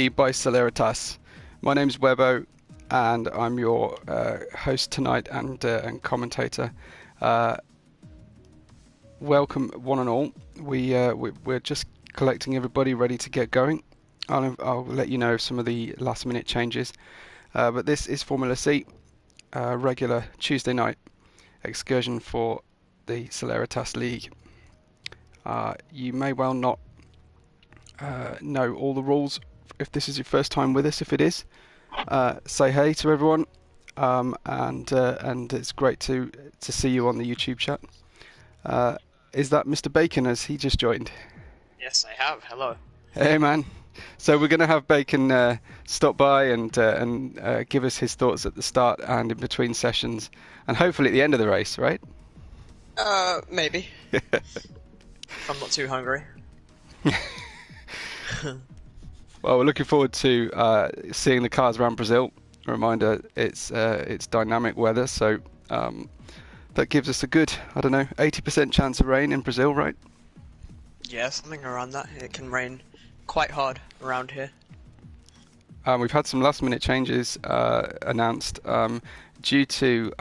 by Celeritas. My name's Webbo, and I'm your host tonight and commentator. Welcome, one and all. We're just collecting everybody, ready to get going. I'll let you know some of the last-minute changes. But this is Formula C, regular Tuesday night excursion for the Celeritas League. You may well not know all the rules if this is your first time with us. If it is, say hey to everyone, and it's great to see you on the YouTube chat. Is that Mr. Bacon? Has he just joined? Yes, I have. Hello. Hey man. So we're going to have Bacon stop by and give us his thoughts at the start and in between sessions, and hopefully at the end of the race, right? Maybe. If I'm not too hungry. Well, we're looking forward to seeing the cars around Brazil. A reminder, it's dynamic weather, so that gives us a good, 80% chance of rain in Brazil, right? Yeah, something around that. It can rain quite hard around here. We've had some last-minute changes announced due to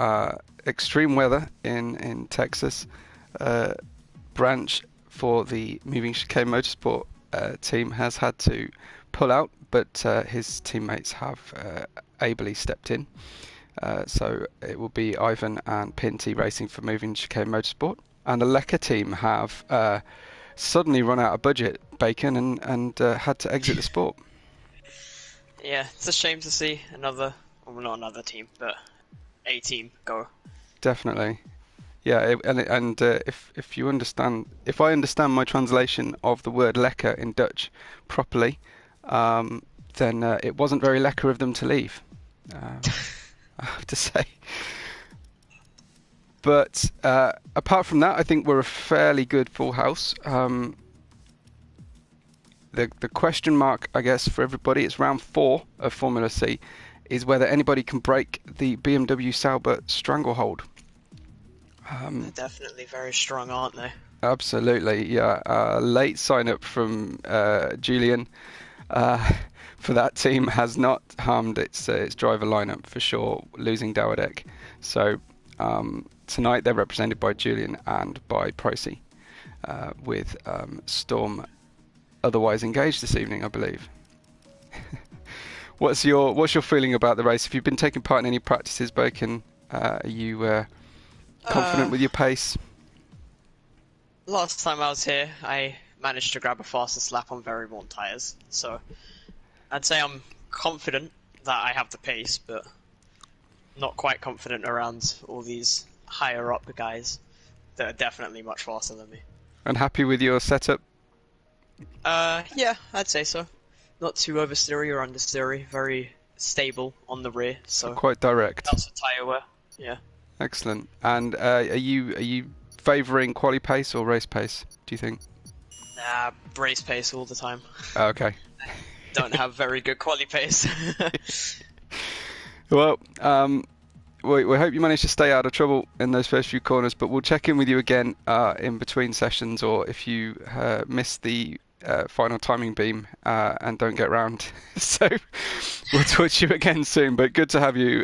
extreme weather in Texas. Branch for the Moving Chicane Motorsport team has had to pull out, but his teammates have ably stepped in. So it will be Ivan and Pinty racing for Moving Chicane Motorsport, and the Lecker team have suddenly run out of budget, Bacon, and had to exit the sport. Yeah, it's a shame to see another, well, not another team, but a team go. Definitely. Yeah, if you understand, if I understand my translation of the word lekker in Dutch properly, then it wasn't very lekker of them to leave, I have to say. But apart from that, I think we're a fairly good full house. The question mark, I guess, for everybody, it's round 4 of Formula C, is whether anybody can break the BMW Sauber stranglehold. They're definitely very strong, aren't they? Absolutely, yeah. Late sign-up from Julian for that team has not harmed its driver lineup for sure, losing Dowdek. So tonight they're represented by Julian and by Procy, with Storm otherwise engaged this evening, I believe. What's your feeling about the race? Have you been taking part in any practices, Bacon? Are you confident with your pace? Last time I was here, I managed to grab a fastest lap on very worn tyres, so I'd say I'm confident that I have the pace, but not quite confident around all these higher up guys that are definitely much faster than me. And happy with your setup? Yeah, I'd say so. Not too oversteery or understeery, very stable on the rear, so quite direct. That's a tyre wear, yeah. Excellent. And are you favouring quali pace or race pace, do you think? Nah, race pace all the time. Okay. Don't have very good quali pace. Well, we hope you manage to stay out of trouble in those first few corners, but we'll check in with you again in between sessions, or if you miss the final timing beam and don't get round. So we'll talk to you again soon, but good to have you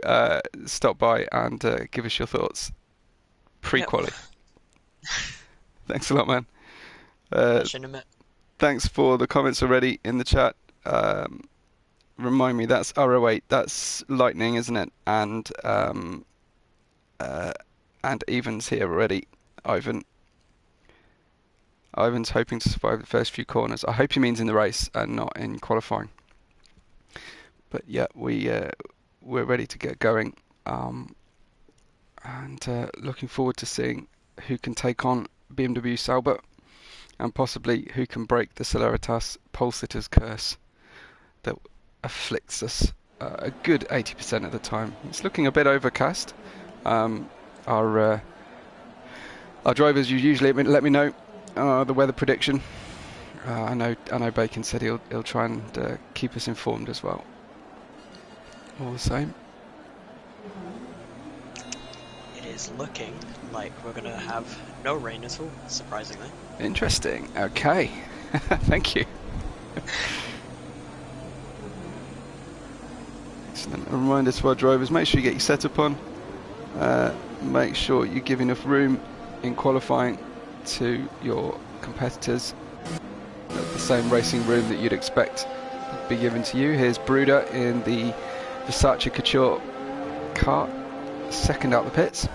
stop by and give us your thoughts pre-quali. Yep. Thanks a lot, man. Thanks for the comments already in the chat. Remind me, that's R08, that's Lightning, isn't it? And Evan's here already. Ivan's hoping to survive the first few corners. I hope he means in the race and not in qualifying. But yeah, we're ready to get going, and looking forward to seeing who can take on BMW Sauber and possibly who can break the Celeritas pole sitters curse that afflicts us a good 80% of the time. It's looking a bit overcast. Our drivers usually let me know the weather prediction. I know Bacon said he'll try and keep us informed as well. All the same. It is looking like we're going to have no rain at all, surprisingly. Interesting. Okay. Thank you. Excellent. A reminder to our drivers, make sure you get your setup on. Make sure you give enough room in qualifying to your competitors. The same racing room that you'd expect to be given to you. Here's Bruder in the Versace Couture car, second out the pits.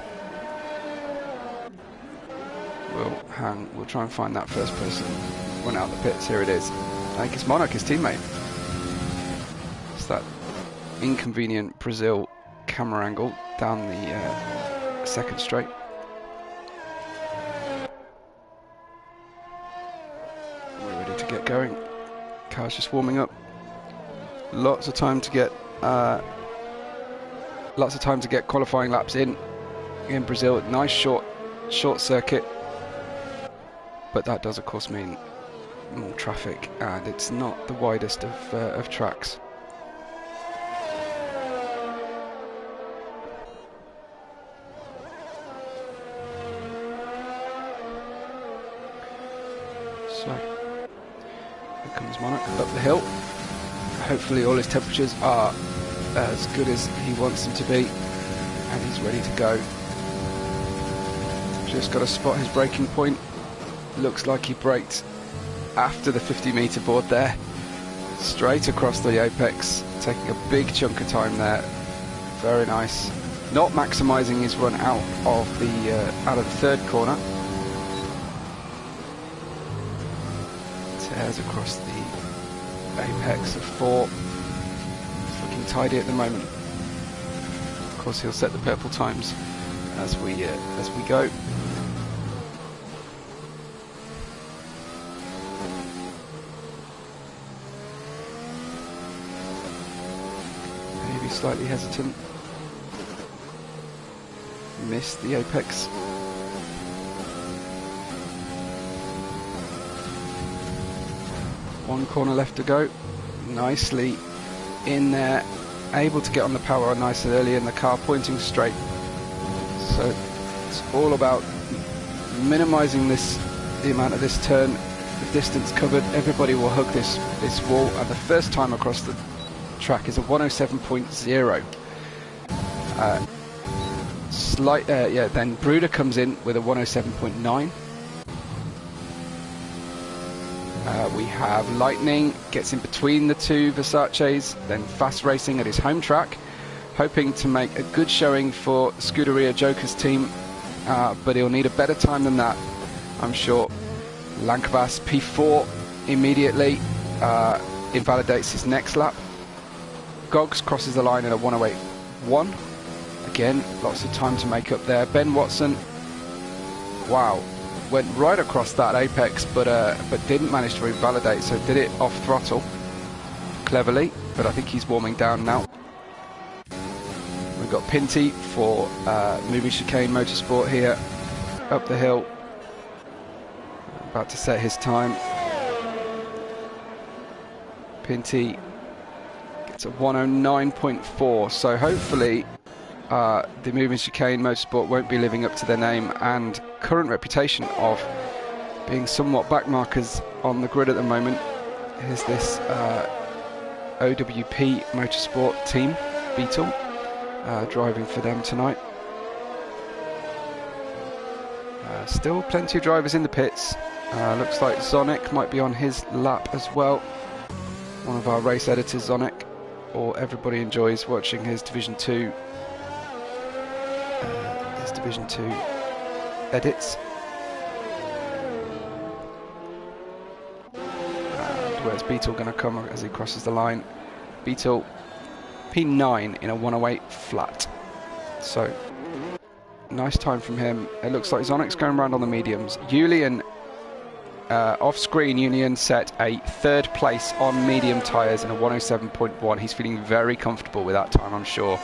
We'll try and find that first person went out the pits. Here it is. I think it's Monarch, his teammate. It's that inconvenient Brazil camera angle down the second straight. We're ready to get going. Car's just warming up. Lots of time to get qualifying laps in Brazil. Nice short circuit, but that does of course mean more traffic, and it's not the widest of tracks. So here comes Monarch up the hill. Hopefully all his temperatures are as good as he wants them to be, and he's ready to go. Just got to spot his braking point. Looks like he braked after the 50-meter board there, straight across the apex, taking a big chunk of time there. Very nice. Not maximising his run out of the third corner. Tears across the apex of 4. It's looking tidy at the moment. Of course, he'll set the purple times as we go. Maybe slightly hesitant. Missed the apex. One corner left to go. Nicely in there, able to get on the power nice and early, in the car pointing straight. So it's all about minimising the amount of this turn, the distance covered. Everybody will hug this wall, and the first time across the track is a 107.0. Then Bruder comes in with a 107.9. We have Lightning, gets in between the two Versaces, then Fast Racing at his home track, hoping to make a good showing for Scuderia Joker's team, but he'll need a better time than that, I'm sure. Lankvas P4 immediately invalidates his next lap. Goggs crosses the line in a 108.1. Again, lots of time to make up there. Ben Watson, wow, went right across that apex, but didn't manage to invalidate, so did it off throttle cleverly, but I think he's warming down now. We've got Pinty for Movie Chicane Motorsport here, up the hill, about to set his time. Pinty gets a 109.4, so hopefully the Moving Chicane Motorsport won't be living up to their name and current reputation of being somewhat backmarkers on the grid at the moment. Here's this OWP Motorsport team, Beetle, driving for them tonight. Still plenty of drivers in the pits. Looks like Zonic might be on his lap as well. One of our race editors, Zonic, or everybody enjoys watching his Division 2 edits. And where's Beetle going to come as he crosses the line? Beetle P9 in a 108 flat. So nice time from him. It looks like Zonic's going around on the mediums. Julian, off screen, Julian set a third place on medium tyres in a 107.1. He's feeling very comfortable with that time, I'm sure.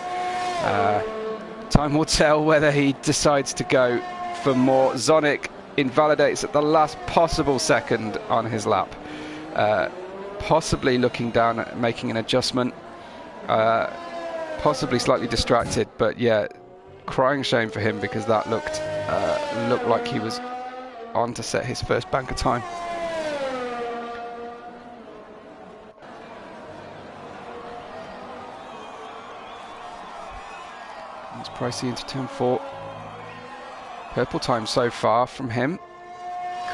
Time will tell whether he decides to go for more. Zonic invalidates at the last possible second on his lap. Possibly looking down at making an adjustment. Possibly slightly distracted, but yeah, crying shame for him, because that looked like he was on to set his first banker time. It's Pricey into turn 4. Purple time so far from him.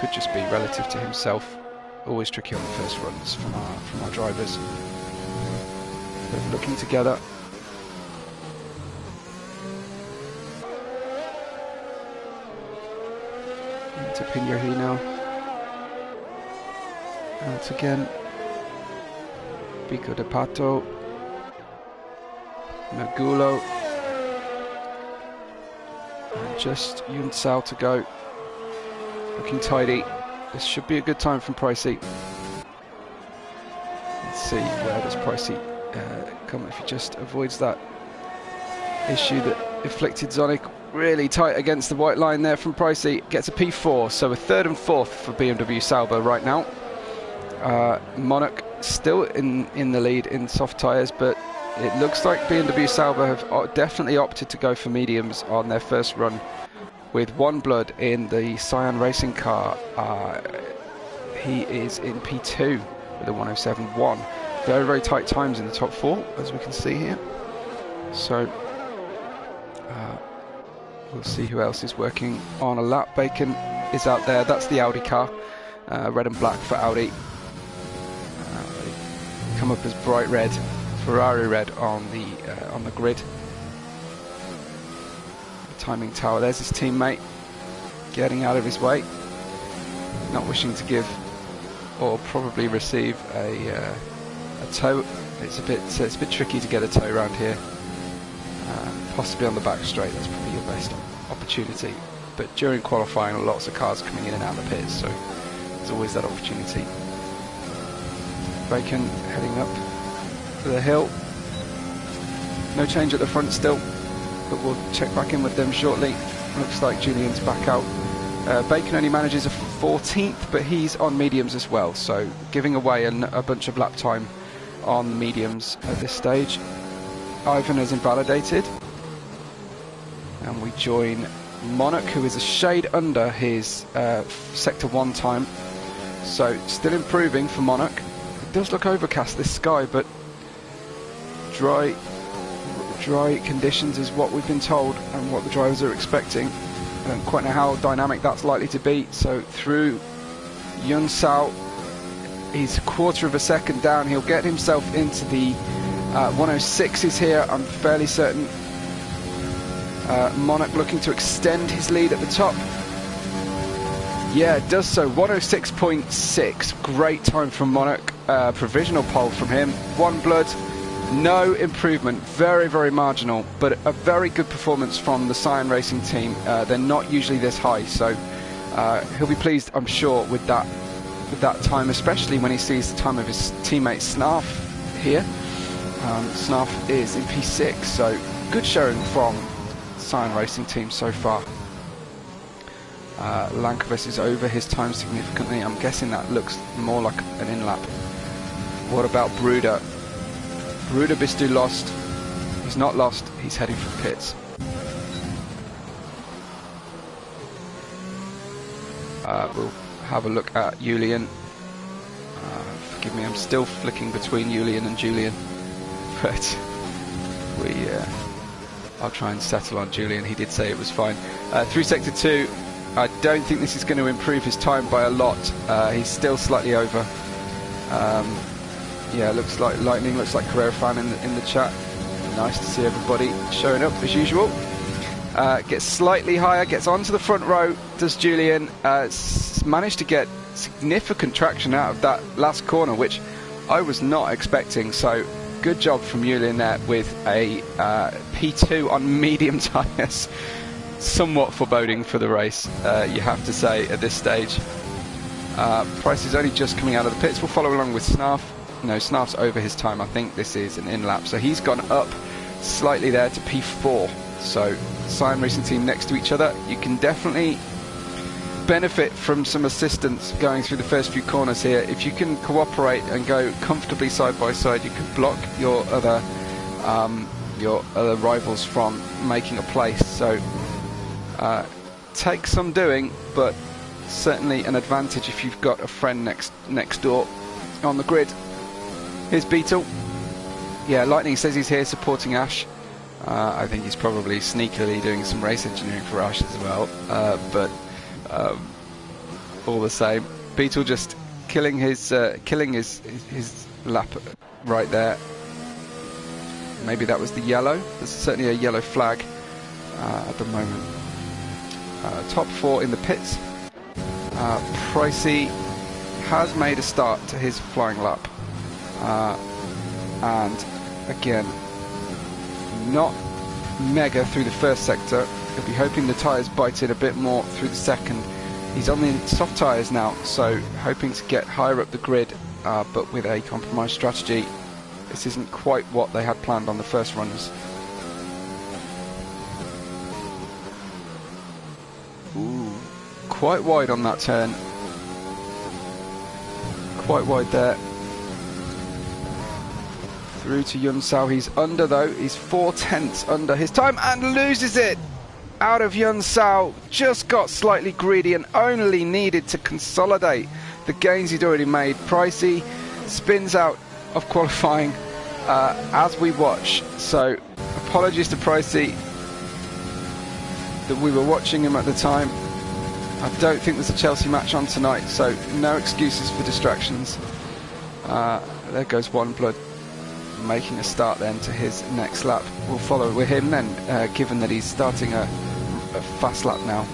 Could just be relative to himself. Always tricky on the first runs from our drivers. Both looking together. Into Pinyohi now. Out again. Pico de Pato. Nagulo. And just Yunsao to go. Looking tidy. This should be a good time from Pricey. Let's see where does Pricey come if he just avoids that issue that afflicted Zonic. Really tight against the white line there from Pricey. Gets a P4, so a 3rd and 4th for BMW Sauber right now. Monarch still in the lead in soft tyres, but it looks like BMW Sauber have definitely opted to go for mediums on their first run. With One Blood in the Cyan racing car, he is in P2 with a 107.1. Very, very tight times in the top 4, as we can see here. So we'll see who else is working on a lap. Bacon is out there. That's the Audi car, red and black for Audi. They come up as bright red, Ferrari red on the grid. Timing tower, there's his teammate getting out of his way, not wishing to give or probably receive a tow. It's a bit tricky to get a tow around here, possibly on the back straight. That's probably your best opportunity, but during qualifying lots of cars coming in and out of the pits, so there's always that opportunity. Bacon heading up to the hill, no change at the front still, but we'll check back in with them shortly. Looks like Julian's back out. Bacon only manages a 14th, but he's on mediums as well, so giving away a bunch of lap time on mediums at this stage. Ivan is invalidated, and we join Monarch, who is a shade under his Sector 1 time, so still improving for Monarch. It does look overcast, this sky, but dry conditions is what we've been told and what the drivers are expecting. I don't quite know how dynamic that's likely to be. So through Yunsao, he's a quarter of a second down. He'll get himself into the 106s here, I'm fairly certain. Monarch looking to extend his lead at the top. Yeah, it does so. 106.6. Great time from Monarch. Provisional pole from him. One Blood. No improvement, very, very marginal, but a very good performance from the Cyan Racing team. They're not usually this high, so he'll be pleased, I'm sure, with that time, especially when he sees the time of his teammate Snarf here. Snarf is in P6, so good showing from Cyan Racing team so far. Lankovec is over his time significantly. I'm guessing that looks more like an in-lap. What about Bruder? Bruder Bistu lost. He's not lost, he's heading for pits. We'll have a look at Julian. Forgive me, I'm still flicking between Julian and Julian, but I'll try and settle on Julian. He did say it was fine. Through Sector 2, I don't think this is going to improve his time by a lot. He's still slightly over. Yeah, looks like Lightning, looks like Carrera fan in the chat. Nice to see everybody showing up as usual. Gets slightly higher, gets onto the front row, does Julian. Managed to get significant traction out of that last corner, which I was not expecting, so good job from Julian there with a P2 on medium tyres. Somewhat foreboding for the race, you have to say, at this stage. Price is only just coming out of the pits. We'll follow along with Snarf. No, Snarf's over his time. I think this is an in-lap, so he's gone up slightly there to P4. So Cyan Racing team next to each other. You can definitely benefit from some assistance going through the first few corners here. If you can cooperate and go comfortably side by side, you can block your other rivals from making a place. So takes some doing, but certainly an advantage if you've got a friend next door on the grid. Here's Beetle. Yeah, Lightning says he's here supporting Ash. I think he's probably sneakily doing some race engineering for Rush as well, but all the same, Beetle just killing his lap right there. Maybe that was the yellow. There's certainly a yellow flag at the moment. Top 4 in the pits. Pricey has made a start to his flying lap, and again, not mega through the first sector. He'll be hoping the tyres bite in a bit more through the second. He's on the soft tyres now, so hoping to get higher up the grid, but with a compromised strategy. This isn't quite what they had planned on the first runs. Ooh, quite wide on that turn. Quite wide there. Through to Yun Sao. He's under though. He's 4/10 under his time and loses it out of Yun Sao. Just got slightly greedy and only needed to consolidate the gains he'd already made. Pricey spins out of qualifying as we watch. So apologies to Pricey that we were watching him at the time. I don't think there's a Chelsea match on tonight, so no excuses for distractions. There goes OneBlood, making a start then to his next lap. We'll follow with him then, given that he's starting a fast lap now.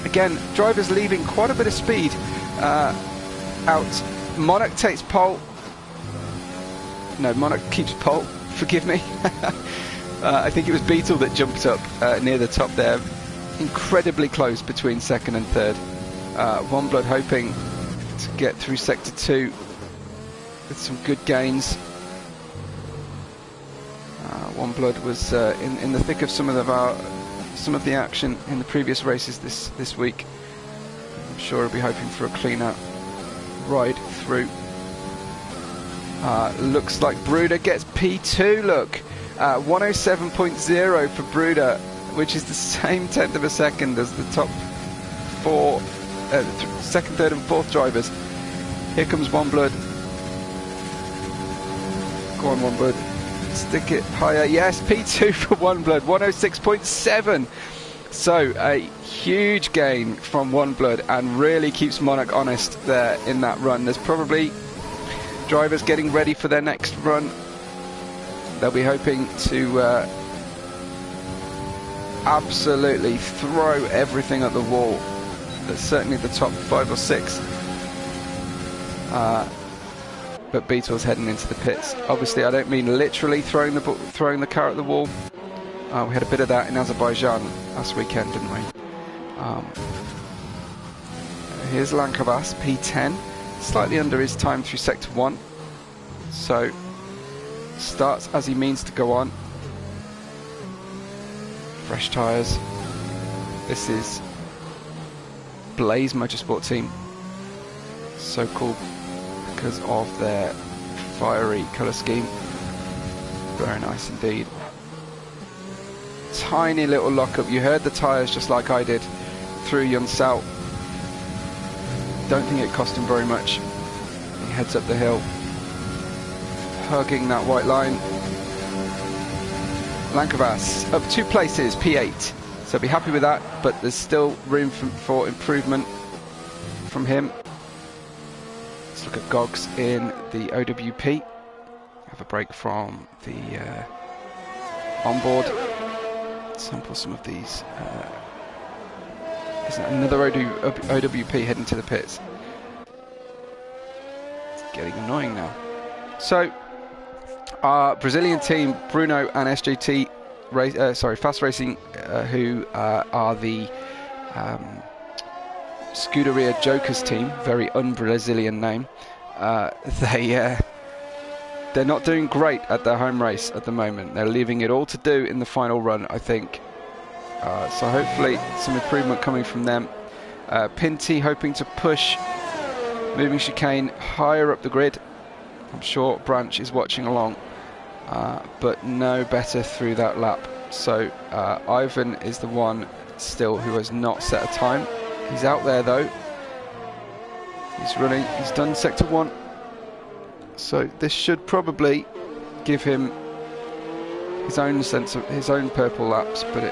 Again, drivers leaving quite a bit of speed out. Monarch takes pole. No, Monarch keeps pole, forgive me. I think it was Beetle that jumped up near the top there. Incredibly close between second and third. OneBlood hoping to get through sector 2 with some good gains. OneBlood was in the thick of some of the action in the previous races this week. I'm sure he'll be hoping for a cleaner ride through. Looks like Bruder gets P2. Look, 107.0 for Bruder, which is the same 1/10 of a second as the top 4, second, third, and fourth drivers. Here comes OneBlood. Go on, OneBlood. Stick it higher. Yes, P2 for OneBlood, 106.7. So a huge gain from OneBlood and really keeps Monarch honest there in that run. There's probably drivers getting ready for their next run. They'll be hoping to absolutely throw everything at the wall. That's certainly the top 5 or 6. But Beetle's heading into the pits. Obviously, I don't mean literally throwing the car at the wall. We had a bit of that in Azerbaijan last weekend, didn't we? Here's Lankavas, P10, slightly under his time through sector 1. So starts as he means to go on. Fresh tyres. This is Blaze Motorsport team. So cool because of their fiery colour scheme. Very nice indeed. Tiny little lockup. You heard the tyres just like I did through Yun Sao. Don't think it cost him very much. He heads up the hill, hugging that white line. Lankavas up 2 places, P8. So be happy with that, but there's still room for improvement from him. Let's look at Gogs in the OWP. Have a break from the onboard. Sample some of these. Isn't another OWP heading to the pits? It's getting annoying now. So, our Brazilian team, Bruno and SJT, Fast Racing, who are the Scuderia Jokers team, very un-Brazilian name. They're not doing great at their home race at the moment. They're leaving it all to do in the final run, I think. So hopefully some improvement coming from them. Pinty hoping to push moving chicane higher up the grid. I'm sure Branch is watching along, but no better through that lap. So Ivan is the one still who has not set a time. He's out there though. He's running. He's done sector 1. So this should probably give him his own sense of his own purple laps, but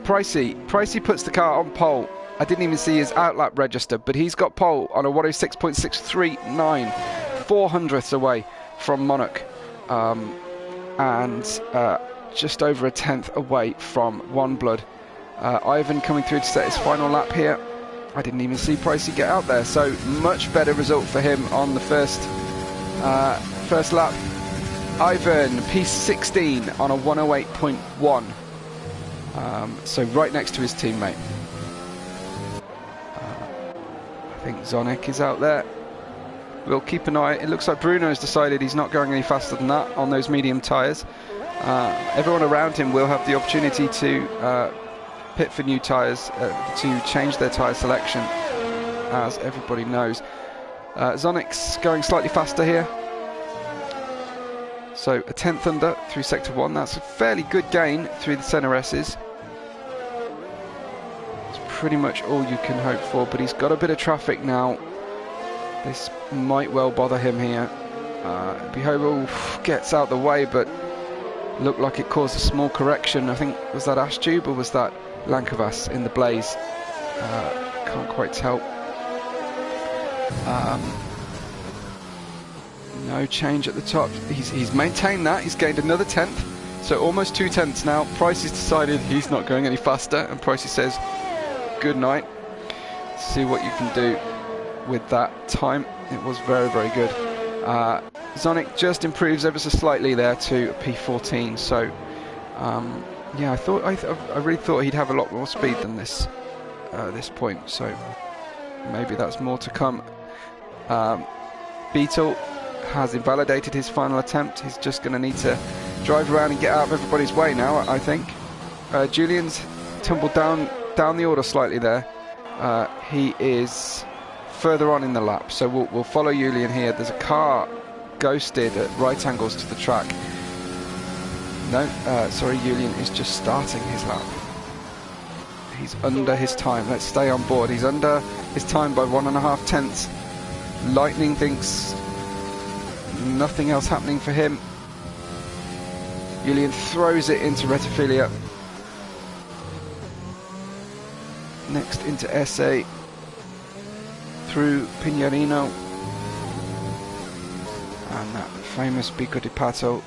Pricey puts the car on pole. I didn't even see his outlap register, but he's got pole on a 106.639, 400ths away from Monarch, and just over a tenth away from One Blood. Ivan coming through to set his final lap here. I didn't even see Pricey get out there, so much better result for him on the first lap. Ivan, P16 on a 108.1, so right next to his teammate. I think Zonic is out there. We'll keep an eye. It looks like Bruno has decided he's not going any faster than that on those medium tyres. Everyone around him will have the opportunity to pit for new tyres, to change their tyre selection, as everybody knows. Zonic's going slightly faster here. So a tenth under through Sector 1. That's a fairly good gain through the Celeritas. It's pretty much all you can hope for, but he's got a bit of traffic now. This might well bother him here. Bihobo gets out the way, but looked like it caused a small correction. I think, was that Ash Tube or was that Lankavas in the blaze? Can't quite tell. No change at the top. He's maintained that. He's gained another tenth, so almost 2 tenths now. Pricey's decided he's not going any faster, and Pricey says good night. See what you can do with that time. It was very, very good. Zonic just improves ever so slightly there to P14. So yeah, I really thought he'd have a lot more speed than this this point. So maybe that's more to come. Beetle has invalidated his final attempt. He's just going to need to drive around and get out of everybody's way now, I think. Julian's tumbled down the order slightly there. He is further on in the lap, so we'll follow Julian here. There's a car ghosted at right angles to the track. No, sorry, Julian is just starting his lap. He's under his time. Let's stay on board. He's under his time by 1.5 tenths. Lightning thinks nothing else happening for him. Julian throws it into Retophilia. Next into SA. Through Pignarino. And that famous Pico di Pato.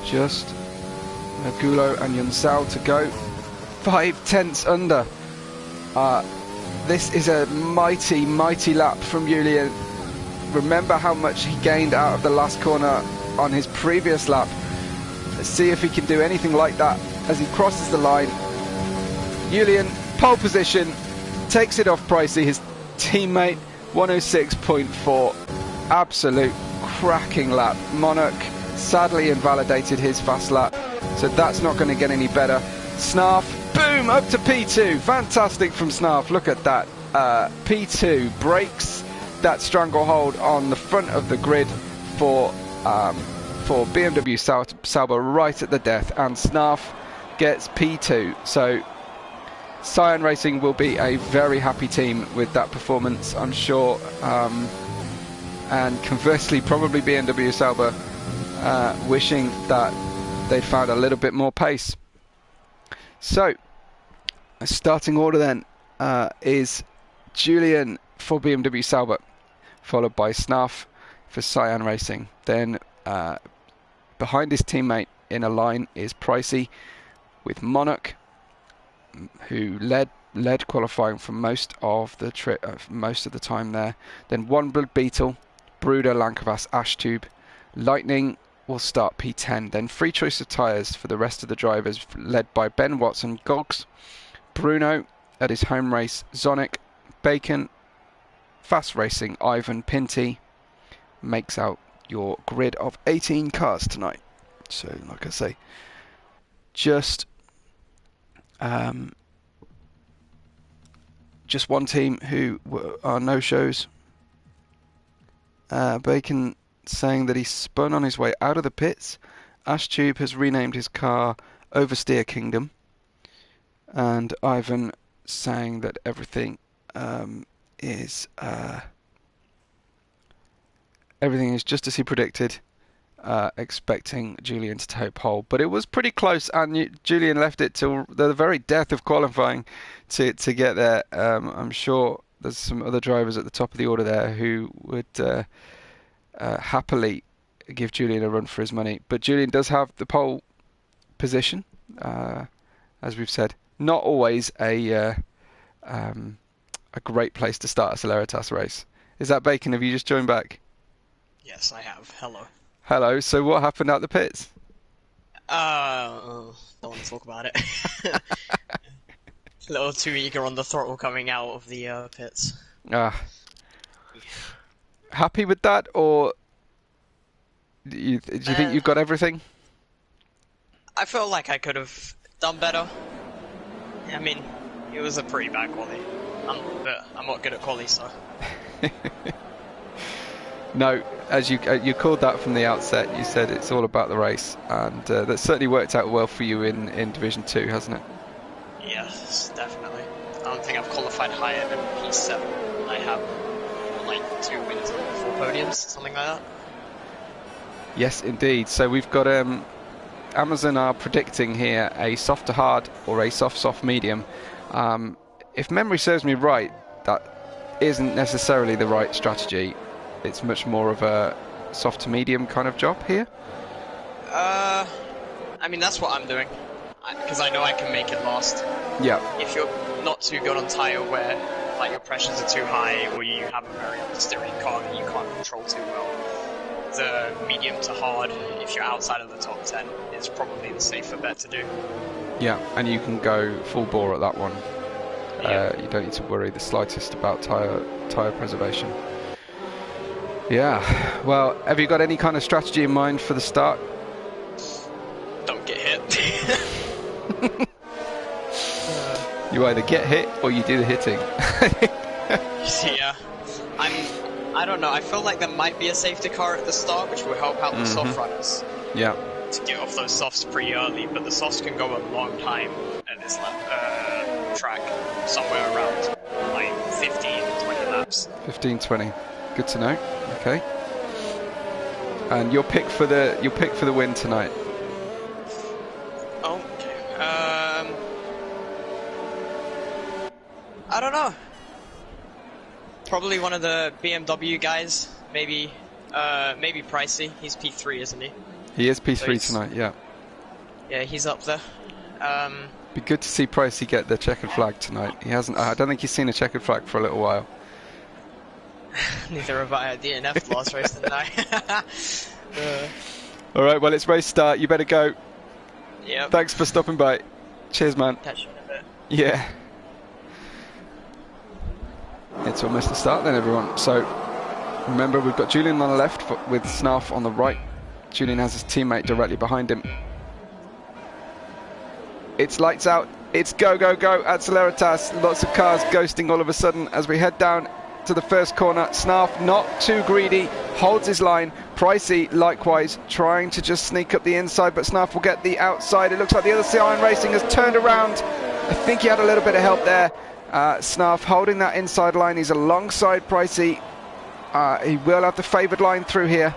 Just Nagulo and Yunsao to go. 5 tenths under. This is a mighty, mighty lap from Julian. Remember how much he gained out of the last corner on his previous lap. Let's see if he can do anything like that as he crosses the line. Julian, pole position, takes it off Pricey, his teammate, 106.4. Absolute cracking lap. Monarch sadly invalidated his fast lap, so that's not going to get any better. Snarf, boom, up to P2. Fantastic from Snarf. Look at that. P2 breaks that stranglehold on the front of the grid for BMW Sauber right at the death, and Snarf gets P2. So Cyan Racing will be a very happy team with that performance, I'm sure. And conversely, probably BMW Sauber wishing that they'd found a little bit more pace. So, a starting order then is Julian for BMW Sauber, followed by Snarf for Cyan Racing. Then behind his teammate in a line is Pricey with Monarch, who led qualifying for most of the time there. Then One Blood Beetle, Bruder, Lankavas, Ashtube. Lightning will start P10. Then free choice of tyres for the rest of the drivers, led by Ben Watson, Gogs, Bruno at his home race, Zonic, Bacon, Fast Racing, Ivan, Pinty. Makes out your grid of 18 cars tonight. So, like I say, just one team who are no-shows. Bacon saying that he spun on his way out of the pits. Ashtube has renamed his car Oversteer Kingdom. And Ivan saying that everything is Everything is just as he predicted, expecting Julian to take pole. But it was pretty close, and Julian left it till the very death of qualifying to get there. I'm sure there's some other drivers at the top of the order there who would happily give Julian a run for his money. But Julian does have the pole position, as we've said. Not always a great place to start a Celeritas race. Is that Bacon? Have you just joined back? Yes, I have. Hello. Hello. So what happened at the pits? Don't want to talk about it. A little too eager on the throttle coming out of the pits. Happy with that, or do you think you've got everything? I feel like I could have done better. I mean, it was a pretty bad quali. I'm not good at quali, so. No, as you called that from the outset, you said it's all about the race, and that certainly worked out well for you in Division 2, hasn't it? Yes, definitely. I don't think I've qualified higher than P7. I have like 2 wins and 4 podiums, something like that. Yes, indeed. So we've got Amazon are predicting here a soft to hard or a soft medium. If memory serves me right, that isn't necessarily the right strategy. It's much more of a soft to medium kind of job here. I mean, that's what I'm doing, because I know I can make it last. Yeah. If you're not too good on tyre where like your pressures are too high, or you have a very understeering car that you can't control too well, the medium to hard, if you're outside of the top 10, is probably the safer bet to do. Yeah, and you can go full bore at that one. Yeah. You don't need to worry the slightest about tyre preservation. Yeah, well, have you got any kind of strategy in mind for the start? Don't get hit. You either get hit or you do the hitting. Yeah, I don't know, I feel like there might be a safety car at the start which will help out the soft runners. Yeah. To get off those softs pretty early, but the softs can go a long time at this track, somewhere around like 15-20 laps. 15-20. Good to know. Okay. And your pick for the win tonight. Okay. I don't know. Probably one of the BMW guys. Maybe Pricey. He's P3, isn't he? He is P3 tonight. Yeah. Yeah, he's up there. Be good to see Pricey get the checkered flag tonight. He hasn't. I don't think he's seen a checkered flag for a little while. Neither have I at DNF last race, didn't I? All right, well, it's race start. You better go. Yep. Thanks for stopping by. Cheers, man. Catch you in a bit. Yeah. It's almost the start then, everyone. So, remember, we've got Julian on the left with Snarf on the right. Julian has his teammate directly behind him. It's lights out. It's go at Celeritas. Lots of cars ghosting all of a sudden as we head down to the first corner. Snarf not too greedy, holds his line. Pricey likewise trying to just sneak up the inside, but Snarf will get the outside. It looks like the other Iron Racing has turned around. I think he had a little bit of help there. Snarf holding that inside line. He's alongside Pricey. He will have the favoured line through here.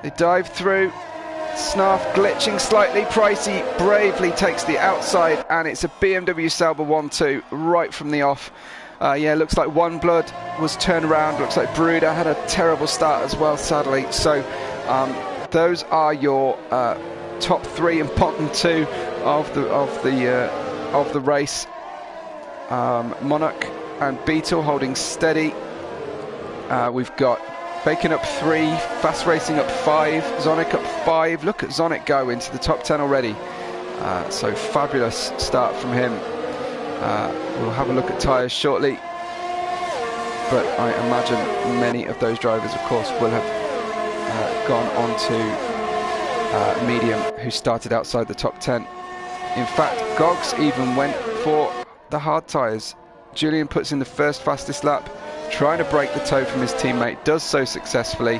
They dive through. Snarf glitching slightly. Pricey bravely takes the outside, and it's a BMW Sauber 1-2 right from the off. Yeah, looks like One Blood was turned around. Looks like Bruder had a terrible start as well, sadly. So those are your top 3 and bottom 2 of the race. Monarch and Beetle holding steady. We've got Bacon up 3, Fast Racing up 5, Zonic up 5. Look at Zonic go into the top 10 already. So fabulous start from him. We'll have a look at tyres shortly, but I imagine many of those drivers, of course, will have gone on to medium, who started outside the top 10. In fact, Gogs even went for the hard tyres. Julian puts in the first fastest lap, trying to break the toe from his teammate, does so successfully.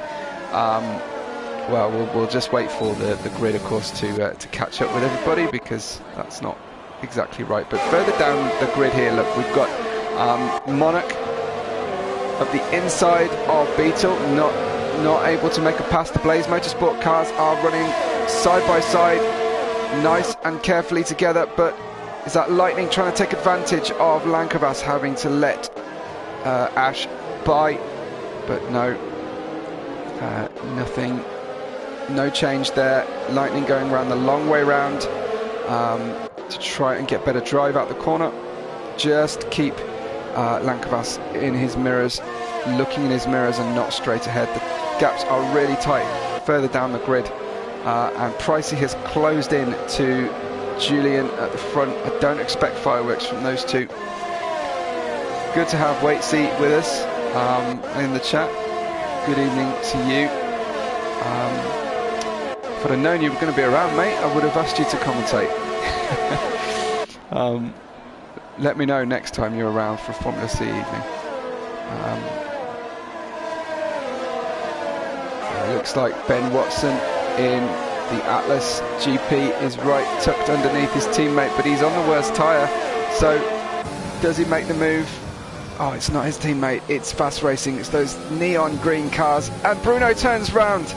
Well, we'll just wait for the grid, of course, to catch up with everybody, because that's not exactly right. But further down the grid here, look, we've got Monarch of the inside of Beetle, not able to make a pass. The Blaze Motorsport cars are running side by side, nice and carefully together, but is that Lightning trying to take advantage of Lankavas having to let Ash by? But no, nothing, no change there. Lightning going around the long way round to try and get better drive out the corner. Just keep Lankavas in his mirrors, looking in his mirrors and not straight ahead. The gaps are really tight further down the grid, and Pricey has closed in to Julian at the front. I don't expect fireworks from those two. Good to have Waitsy with us in the chat. Good evening to you. If I'd have known you were going to be around, mate, I would have asked you to commentate. Let me know next time you're around for Formula C evening. Looks like Ben Watson in the Atlas GP is right tucked underneath his teammate, but he's on the worst tyre. So does he make the move? Oh, it's not his teammate, it's Fast Racing. It's those neon green cars, and Bruno turns round.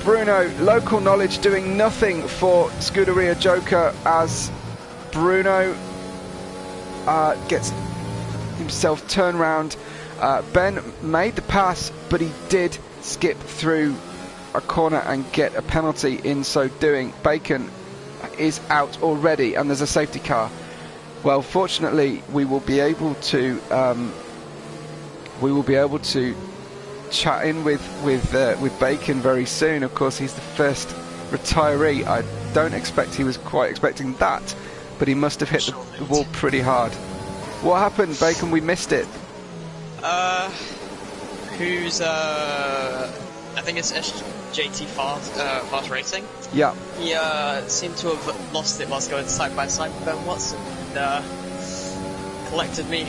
Bruno, local knowledge doing nothing for Scuderia Joker as Bruno gets himself turned round. Ben made the pass, but he did skip through a corner and get a penalty in so doing. Bacon is out already, and there's a safety car. Well, fortunately, we will be able to chat in with Bacon very soon. Of course, he's the first retiree. I don't expect he was quite expecting that, but he must have hit the wall pretty hard. What happened, Bacon? We missed it. I think it's SJT Fast Racing. Yeah. He seemed to have lost it whilst going side by side with Ben Watson and collected me.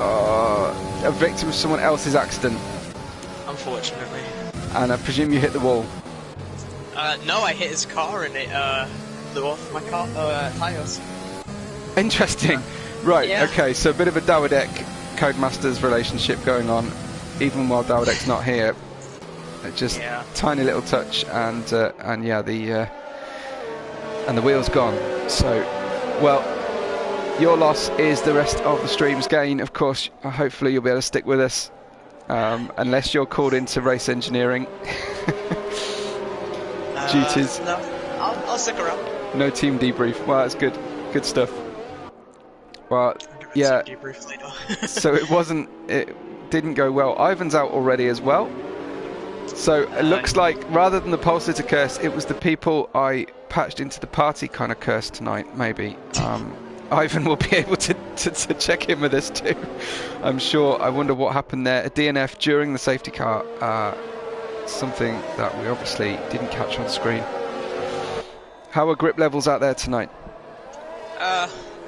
A victim of someone else's accident. Unfortunately. And I presume you hit the wall. No, I hit his car and it blew off my car tyres. Interesting. Right, yeah. Okay, so a bit of a Dawidek Codemasters relationship going on, even while Dawidek's not here. Just tiny little touch, and yeah, the wheel's gone. So, well, your loss is the rest of the stream's gain. Of course, hopefully you'll be able to stick with us, unless you're called into race engineering duties. No, I'll stick around. No team debrief. Well, that's good. Good stuff. Well, yeah. Debrief later. So it didn't go well. Ivan's out already as well. So it looks like rather than the Pulsar to curse, it was the people I patched into the party kind of curse tonight, maybe. Ivan will be able to check in with us too, I'm sure. I wonder what happened there. A DNF during the safety car, something that we obviously didn't catch on screen. How are grip levels out there tonight?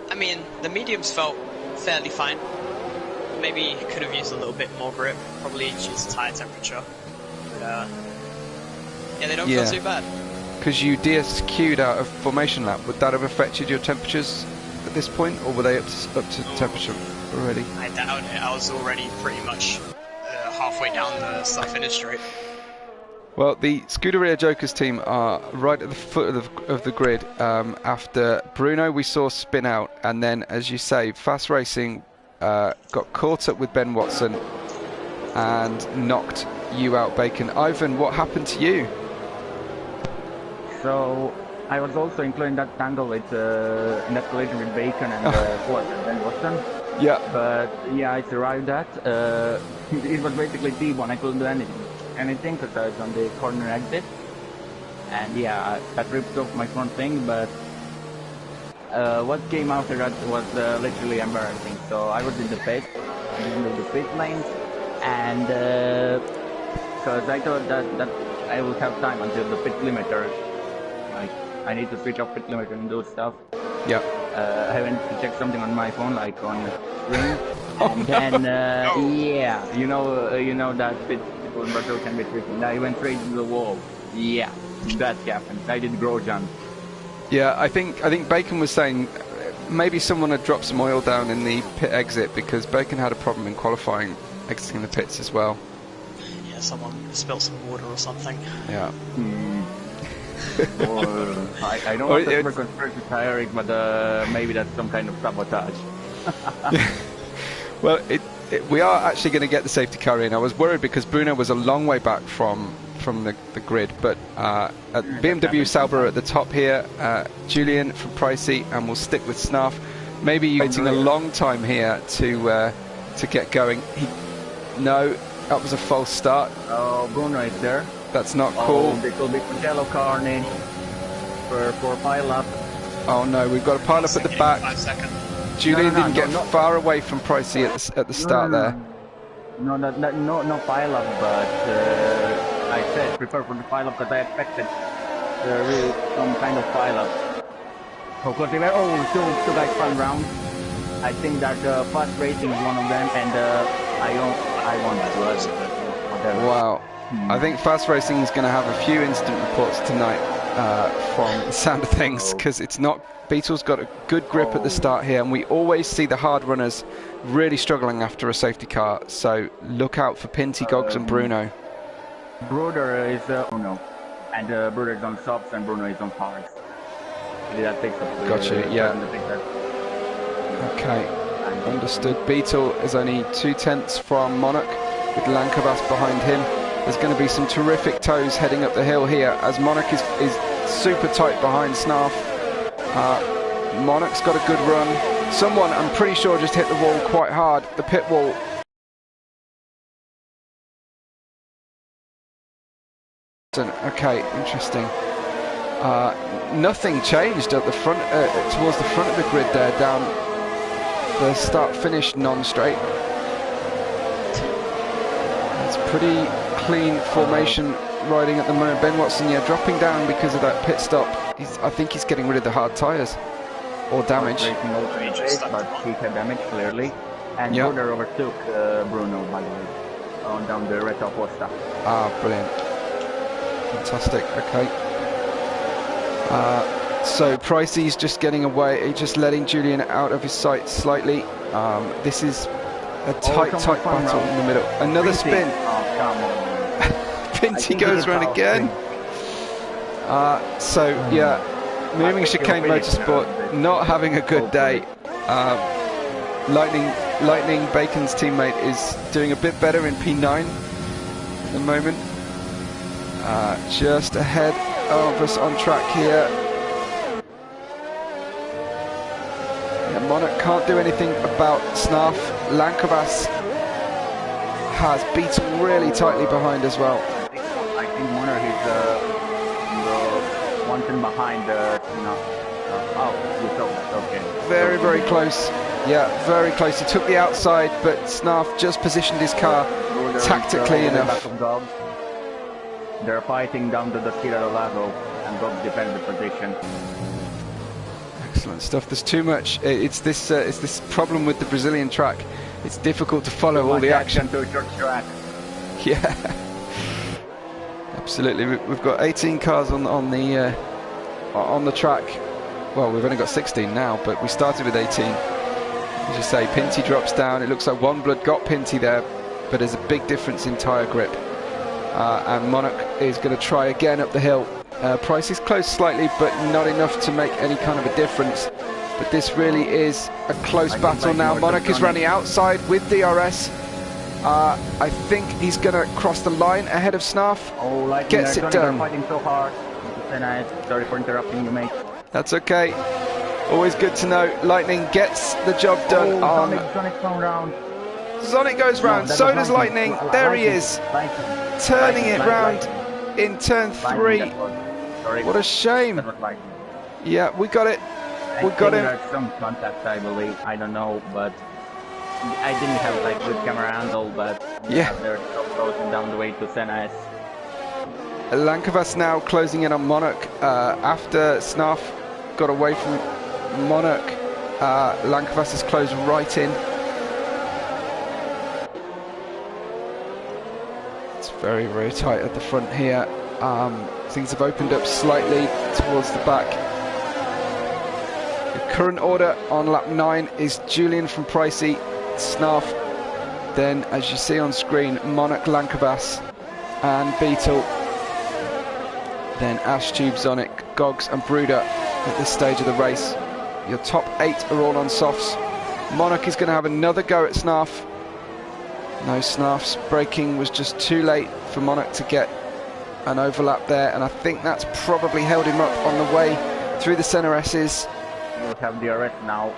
I mean, the mediums felt fairly fine. Maybe could have used a little bit more grip, probably due to tyre temperature. But, yeah, they don't feel too bad. Because you DSQ'd out of formation lap, would that have affected your temperatures at this point, or were they up to temperature already? I doubt it. I was already pretty much halfway down the start-finish straight. Well, the Scuderia Jokers team are right at the foot of the grid. After Bruno, we saw spin out, and then, as you say, Fast Racing got caught up with Ben Watson and knocked you out, Bacon. Ivan, what happened to you? So I was also included in that tangle with in that collision with Bacon and Ben Watson. Yeah. But yeah, I survived that. It was basically T1. I couldn't do anything because I was on the corner exit, and yeah, that ripped off my front wing. But what came after that was literally embarrassing. So I was in the pit, in the pit lane, and because I thought that I would have time until the pit limiter. Like I need to switch off pit limiter and do stuff. Yeah. I went to check something on my phone, like on the screen, and then yeah, you know that pit battle can be tricky. And I went straight to the wall. Yeah, that happened. I did Grosjean. Yeah, I think Bacon was saying maybe someone had dropped some oil down in the pit exit because Bacon had a problem in qualifying exiting the pits as well. Yeah, someone spilled some water or something. Yeah. I don't want to super conspiracy theory, but maybe that's some kind of sabotage. Well, we are actually going to get the safety car in. I was worried because Bruno was a long way back from the grid, but at BMW Sauber at the top here, Julian from Pricey, and we'll stick with Snarf. Maybe waiting a long time here to get going. No, that was a false start. Oh, Bruno is there. That's not cool. It will be Pagello Carney for pile up. Oh no, we've got a pile up at the back. 5 seconds. Julian didn't get far away from Pricey at the start there. No pile up, but I said prepare for the pile up because I expected really some kind of pile up. Of course, they were two guys front round. I think that fast racing is one of them, and I want that. Wow. I think fast racing is going to have a few incident reports tonight from the sound of things, because it's not. Beetle's got a good grip at the start here, and we always see the hard runners really struggling after a safety car. So look out for Pinty, Goggs, and Bruno. Bruder is Bruno, and Bruder is on softs, and Bruno is on hards. That takes up. Gotcha. Yeah. Okay. Understood. Beetle is only 2/10 from Monarch, with Lankavas behind him. There's going to be some terrific toes heading up the hill here, as Monarch is super tight behind Snarf. Monarch's got a good run. Someone, I'm pretty sure, just hit the wall quite hard, the pit wall. Okay, interesting. Nothing changed at the front, towards the front of the grid there, down the start-finish non-straight. It's pretty clean formation riding at the moment. Ben Watson, yeah, dropping down because of that pit stop. I think he's getting rid of the hard tyres or damage. But he had damage clearly, and Bruder overtook Bruno, by the way, on down the Retta Costa. Ah, brilliant, fantastic. Okay. So Pricey's just getting away, just letting Julian out of his sight slightly. This is a tight battle in the middle. Another spin. Oh, come on. Pinty goes round again. So yeah, moving chicane motorsport, not having a good day. Lightning Bacon's teammate is doing a bit better in P9 at the moment. Just ahead of us on track here. Yeah, Monarch can't do anything about Snarf. Lankavas has Beetle really tightly behind as well. I think Monarch is one thing behind you saw that, okay. Very close. Yeah, very close. He took the outside, but Snarf just positioned his car tactically enough. They're fighting down to the Sierra Lago, and Goggs defend the position. Excellent stuff. There's too much. It's this problem with the Brazilian track. It's difficult to follow all the action. To a short track. Yeah, absolutely. We've got 18 cars on the track. Well, we've only got 16 now, but we started with 18. As you say, Pinty drops down. It looks like One Blood got Pinty there, but there's a big difference in tyre grip. And Monarch is going to try again up the hill. Price is close slightly, but not enough to make any kind of a difference. But this really is a close battle now. Monarch is running outside with DRS. I think he's going to cross the line ahead of Snarf. Oh, gets it done. Fighting so hard. Sorry for interrupting you, mate. That's okay. Always good to know. Lightning gets the job done on... Sonic going round. Sonic goes round, so does Lightning. There he is. Turning it round in turn 3. What a shame. Yeah, we got it. We got him. There's some contact, I believe. I don't know, but I didn't have like good camera angle, but yeah, they're so closing down the way to CEST. Lankavas now closing in on Monarch. After Snarf got away from Monarch, Lankavas has closed right in. It's very tight at the front here. Things have opened up slightly towards the back. The current order on lap 9 is Julian from Pricey, Snarf, Then, as you see on screen, Monarch, Lankavas and Beetle. Then Ashtube, Zonic, Gogs and Brooder at this stage of the race. Your top 8 are all on softs. Monarch is going to have another go at Snarf. No, Snarf's braking was just too late for Monarch to get an overlap there, and I think that's probably held him up on the way through the center S's. He'll have DRS now.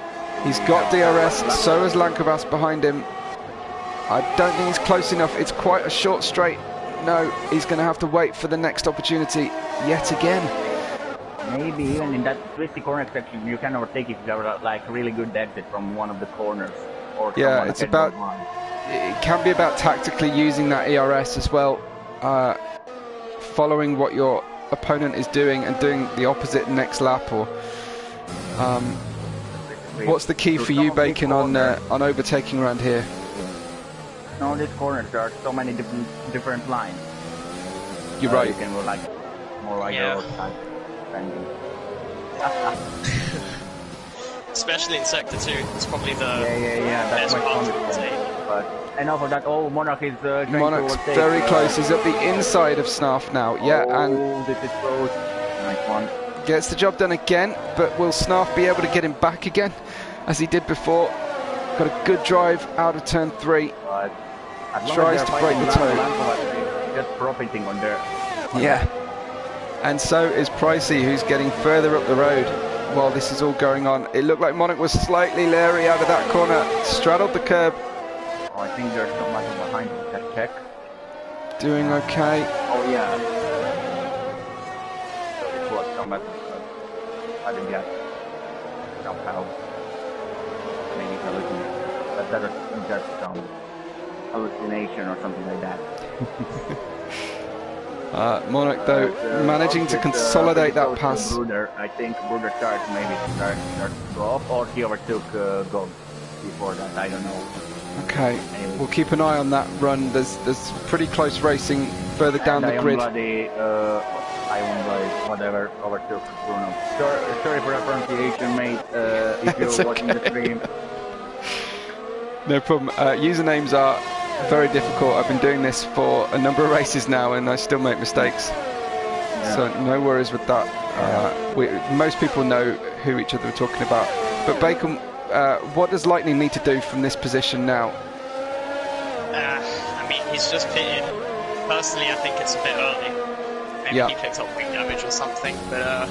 He's got DRS, so has Lankavas behind him. I don't think he's close enough. It's quite a short straight. No, he's going to have to wait for the next opportunity yet again. Maybe even in that twisty corner section, you can overtake if you have like really good exit from one of the corners. Or yeah, it's about. It can be about tactically using that ERS as well, following what your opponent is doing and doing the opposite next lap. Or what's the key for you, Bacon, on overtaking around here? No, these corners there are so many different lines. You're right. You can go like more like your time. Especially in sector 2, it's probably the that's best part to take. But enough of that. Oh, Monarch is Monarch's very close. He's at the inside of Snarf now. Yeah, and this is close. Nice one. Gets the job done again, but will Snarf be able to get him back again, as he did before? Got a good drive out of turn 3. Tries to break the toe. Just profiting on there. Yeah. And so is Pricey, who's getting further up the road while this is all going on. It looked like Monarch was slightly leery out of that corner, straddled the curb. Oh, I think there's somebody behind him. Just check. Doing okay. Oh, yeah. So it was somebody. I think that somehow. Maybe hallucination. But that was just some hallucination or something like that. Monarch, though, managing to consolidate that pass. Brooder, I think Brooder started to go off, or he overtook Gog before that, I don't know. Okay, we'll keep an eye on that run. There's pretty close racing further down the grid. Iron Bloody, whatever, overtook Bruno. Sorry for that pronunciation, mate, if you're watching the stream. No problem. Usernames are very difficult. I've been doing this for a number of races now and I still make mistakes. Yeah. So no worries with that. Most people know who each other are talking about. But Bacon, what does Lightning need to do from this position now? I mean, he's just pitted. Personally, I think it's a bit early. Maybe he picked up wing damage or something, but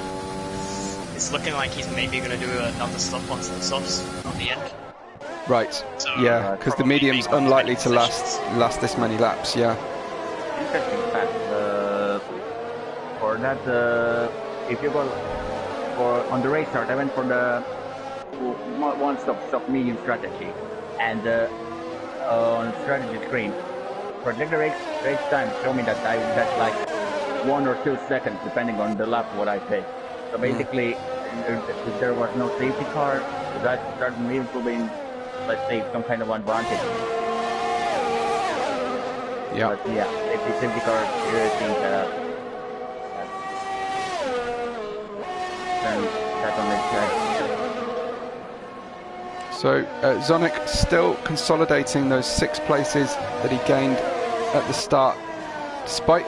it's looking like he's maybe going to do another stop onto the softs on the end. Right, so, yeah, because the medium's unlikely to last this many laps, yeah. Interesting fact, for that, if you go on the race start, I went for the one-stop medium strategy, and on strategy screen, project the race time, show me that that's like 1 or 2 seconds, depending on the lap what I take. So basically, if there was no safety car, the guys started medium to be in, let's say, some kind of advantage. Yeah. But yeah, if the safety car, I think that on the track. So Zonic still consolidating those 6 places that he gained at the start, despite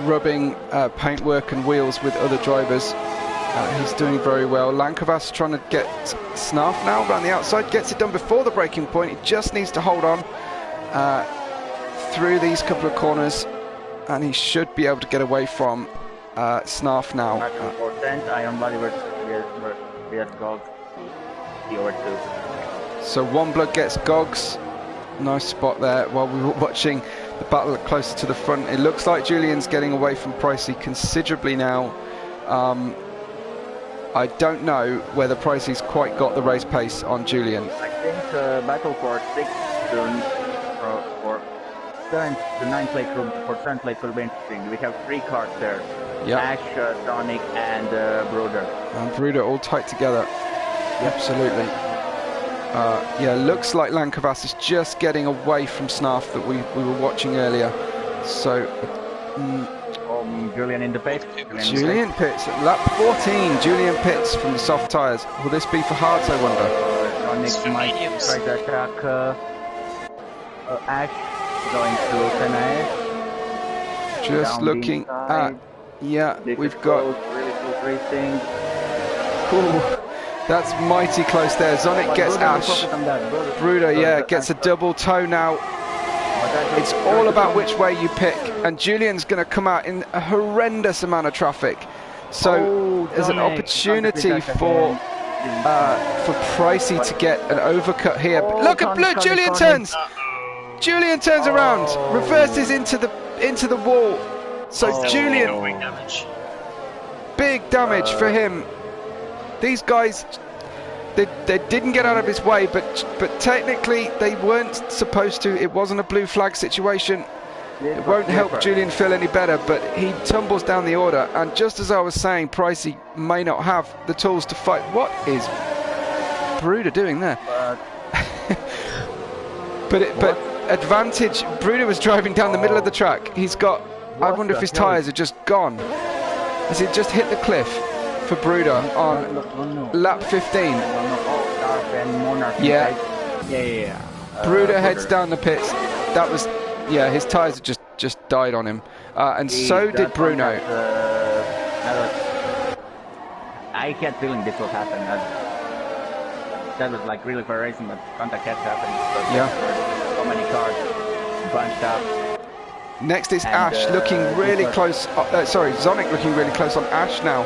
rubbing paintwork and wheels with other drivers. He's doing very well. Lankavas trying to get Snarf now around the outside, gets it done before the breaking point. He just needs to hold on through these couple of corners and he should be able to get away from Snarf now. 100% Iron Bloody versus Gogs. He overtook. So One Blood gets Gogs. Nice spot there while we were watching the battle closer to the front. It looks like Julian's getting away from Pricey considerably now. I don't know whether Pricey's quite got the race pace on Julian. I think battle for 6 for 7 to 9 plate for 10 plate could be interesting. We have 3 cars there. Yep. Ash, Sonic and Brooder. And Brooder all tight together. Yep. Absolutely. Yeah, looks like Lankavas is just getting away from Snarf that we were watching earlier. So Julian in the pit. Julian pits at lap 14. Julian pits from the soft tyres. Will this be for hards, I wonder? Sonic might try to attack Ash going to Tenae. Just looking at, yeah, we've got really close racing. Ooh, that's mighty close there. Zonic gets Ash. Bruder, yeah, gets a double toe now. It's all about which way you pick, and Julian's going to come out in a horrendous amount of traffic. So there's an opportunity for Pricey to get an overcut here. But look at Blue, Julian turns. Julian turns around, reverses into the wall. So Julian, big damage for him. These guys, they didn't get out of his way, but technically they weren't supposed to. It wasn't a blue flag situation. It won't help Julian feel any better, but he tumbles down the order. And just as I was saying, Pricey may not have the tools to fight. What is Bruder doing there? But advantage. Bruder was driving down the middle of the track. He's got. I wonder if his tyres are just gone. Has he just hit the cliff for Bruder on lap 15? Yeah. Bruder heads down the pits. That was. Yeah, his tyres just died on him, and so did Bruno. I had feeling this would happen. That was like really for racing, but contact had happened. Yeah. So many cars bunched up. Next is Ash looking really close. Sorry, Zonic looking really close on Ash now.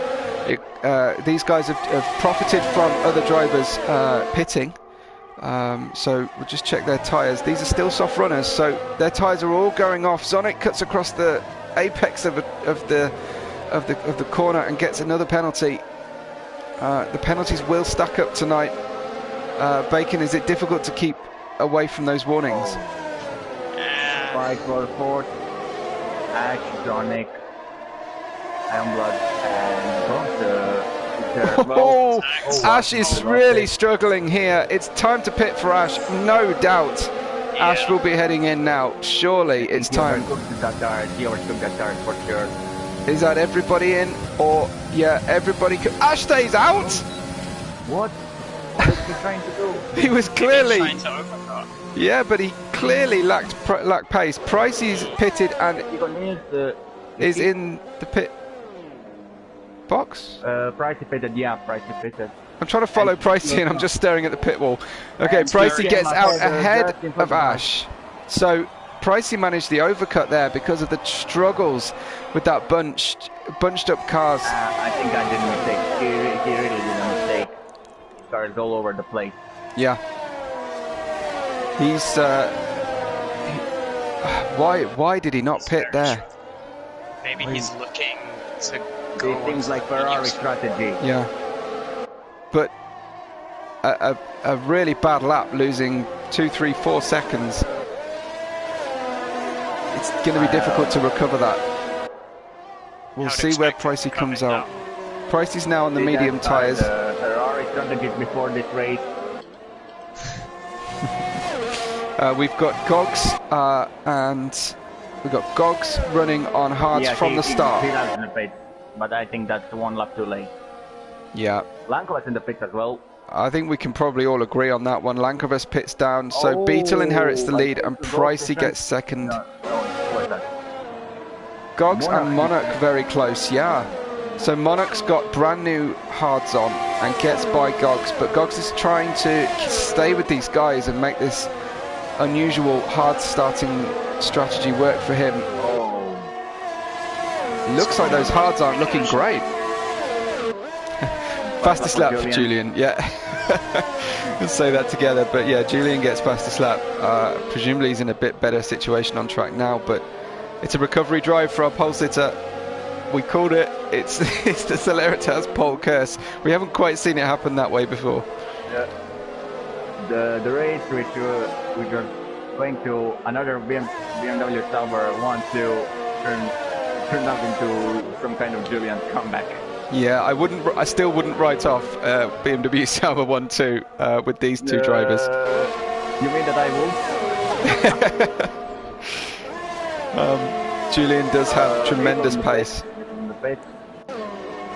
These guys have profited from other drivers pitting. So we'll just check their tyres. These are still soft runners, so their tyres are all going off. Zonic cuts across the apex of the corner and gets another penalty. The penalties will stack up tonight. Bacon, is it difficult to keep away from those warnings? Fight for fourth. Ash, Zonic, Ironblood, and Ash is really struggling here. It's time to pit for Ash, no doubt. Yeah. Ash will be heading in now. Surely it's time. For sure. Is that everybody in? Or, yeah, everybody. Ash stays out? What? What is he trying to do? He was clearly. Yeah, but he clearly lacked pace. Pricey's pitted and is in the pit box? Pricey pitted, yeah, Pricey pitted. I'm trying to follow Pricey and I'm just staring at the pit wall. Okay, Pricey gets out ahead of Ash. So Pricey managed the overcut there because of the struggles with that bunched up cars. I think I did a mistake. He really did a mistake. Cars all over the place. Yeah. He's why did he not pit there? Maybe he's looking to go things like Ferrari strategy. Yeah. But a really bad lap, losing 2, 3, 4 seconds. It's going to be difficult to recover that. We'll see where Pricey comes out. Pricey's now on the medium tyres. Ferrari strategy before this race. We've got Gogs and we've got Gogs running on hards from the start. He's in the pit, but I think that's one lap too late. Yeah. Lankova's in the pit as well. I think we can probably all agree on that one. Lankova's pits down, so Beetle inherits the lead and Pricey gets second. Gogs and Monarch very close, yeah. So Monarch's got brand new hards on and gets by Gogs, but Gogs is trying to stay with these guys and make this unusual hard starting strategy work for him. Looks like those hards aren't looking great. Fastest lap for Julian, yeah. Let's say that together, but yeah, Julian gets fastest lap. Presumably he's in a bit better situation on track now, but it's a recovery drive for our pole sitter. We called it. It's the Celeritas pole curse. We haven't quite seen it happen that way before. Yeah. The race which are going to another BMW Sauber want to turn up into some kind of Julian comeback. Yeah, I still wouldn't write off BMW Sauber 1-2 with these two drivers. You mean that I will? Julian does have tremendous pace.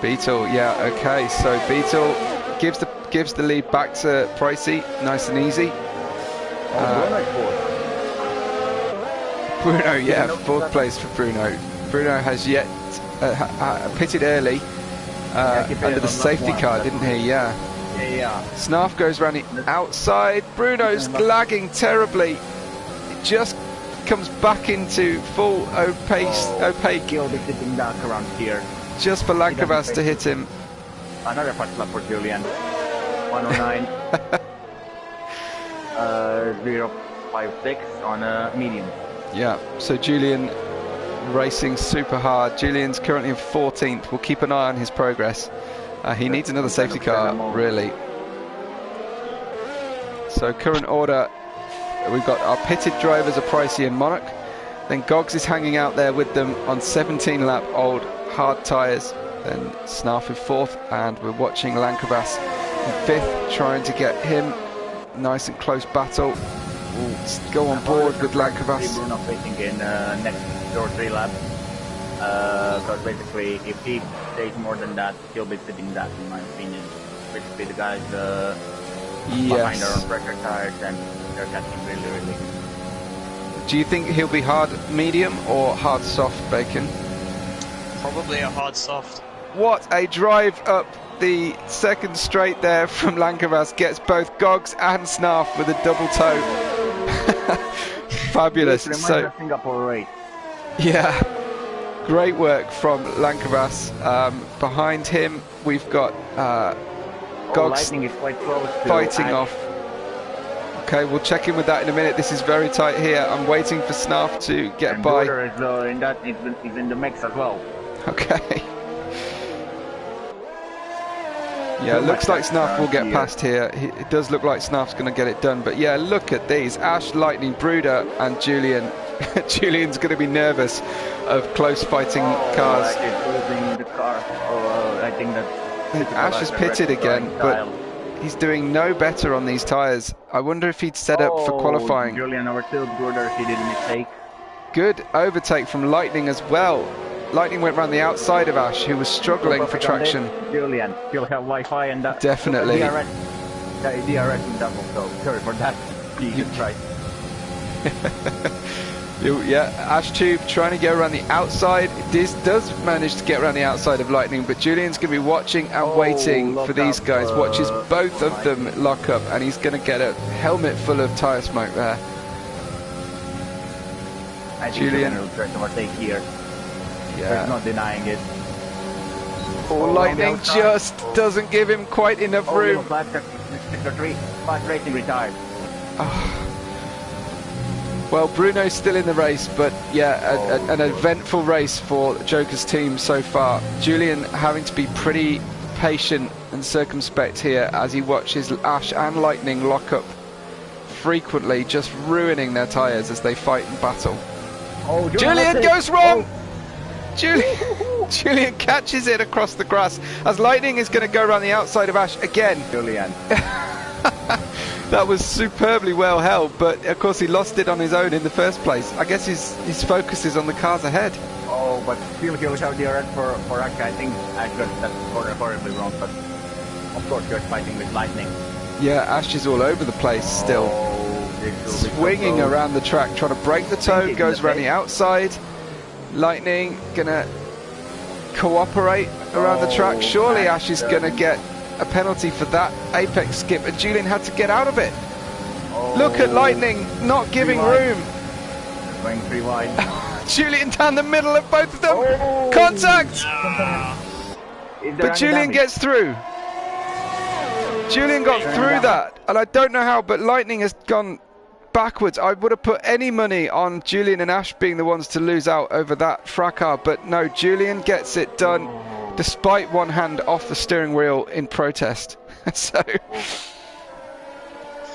Beetle, yeah, okay. So Beetle gives the lead back to Pricey, nice and easy. Bruno, yeah, fourth place for Bruno. Bruno has yet pitted early under the safety car, didn't he? Yeah. Yeah. Snarf goes around the outside. Bruno's lagging terribly. It just comes back into full opaque. He'll be sitting back around here. Just for Lankavas to hit him. Another fast lap for Julian. 109. 056 on a medium. Yeah, so Julian racing super hard. Julian's currently in 14th. We'll keep an eye on his progress. He needs another safety car, really. So current order, we've got our pitted drivers are Pricey and Monarch. Then Goggs is hanging out there with them on 17-lap old hard tyres. Then Snarf in 4th, and we're watching Lankavas in 5th, trying to get him. Nice and close battle. We'll go on board with Lankavas. Bruno pitting in next 2 or 3 laps. Because basically, if he stays more than that, he'll be sitting that, in my opinion. Basically, the guys behind are on pressure tires, and they're catching really, really. Do you think he'll be hard medium or hard soft, Bacon? Probably a hard soft. What a drive up the second straight there from Lankavas. Gets both Goggs and Snarf with a double toe. Fabulous. So, Singapore race. Yeah. Great work from Lankavas. Behind him, we've got Goggs Lightning is quite close to fighting off. Okay, we'll check in with that in a minute. This is very tight here. I'm waiting for Snarf to get and by. Is in the mix as well. Okay. Yeah, it looks like Snarf will get past here. It does look like Snarf's going to get it done. But yeah, look at these. Ash, Lightning, Bruder and Julian. Julian's going to be nervous of close fighting cars. Losing the car. I think that Ash has pitted again, but he's doing no better on these tyres. I wonder if he'd set up for qualifying. Julian overtook Bruder. He did a mistake. Good overtake from Lightning as well. Lightning went around the outside of Ash, who was struggling for traction. Julian, you'll have Wi-Fi and that. Definitely. DRS in double, so sorry for that. Jesus Christ. Yeah, Ash Tube trying to go around the outside. This does manage to get around the outside of Lightning, but Julian's going to be watching and waiting for these guys. Watches both of them lock up, and he's going to get a helmet full of tyre smoke there. Julian will try to overtake here. Yeah. There's no denying it. Lightning just doesn't give him quite enough room. Fast racing retired. Well, Bruno's still in the race, but yeah, an eventful race for Joker's team so far. Julian having to be pretty patient and circumspect here as he watches Ash and Lightning lock up frequently, just ruining their tyres as they fight and battle. Julian goes wrong! Julian catches it across the grass as Lightning is going to go around the outside of Ash again. Julian. That was superbly well held, but of course he lost it on his own in the first place. I guess his focus is on the cars ahead. Oh, but still he'll have the red for Akka. I think Ash got that corner horribly wrong, but of course you're fighting with Lightning. Yeah, Ash is all over the place still. Swinging around the track, trying to break the toe, goes around the outside. Lightning gonna cooperate around the track. Surely Ash is gonna get a penalty for that apex skip, and Julian had to get out of it. Look at Lightning not giving room. Going 3 wide. Julian down the middle of both of them. Contact! But Julian gets through. Julian got through that, and I don't know how, but Lightning has gone backwards. I would have put any money on Julian and Ash being the ones to lose out over that fracas, but no, Julian gets it done despite one hand off the steering wheel in protest. So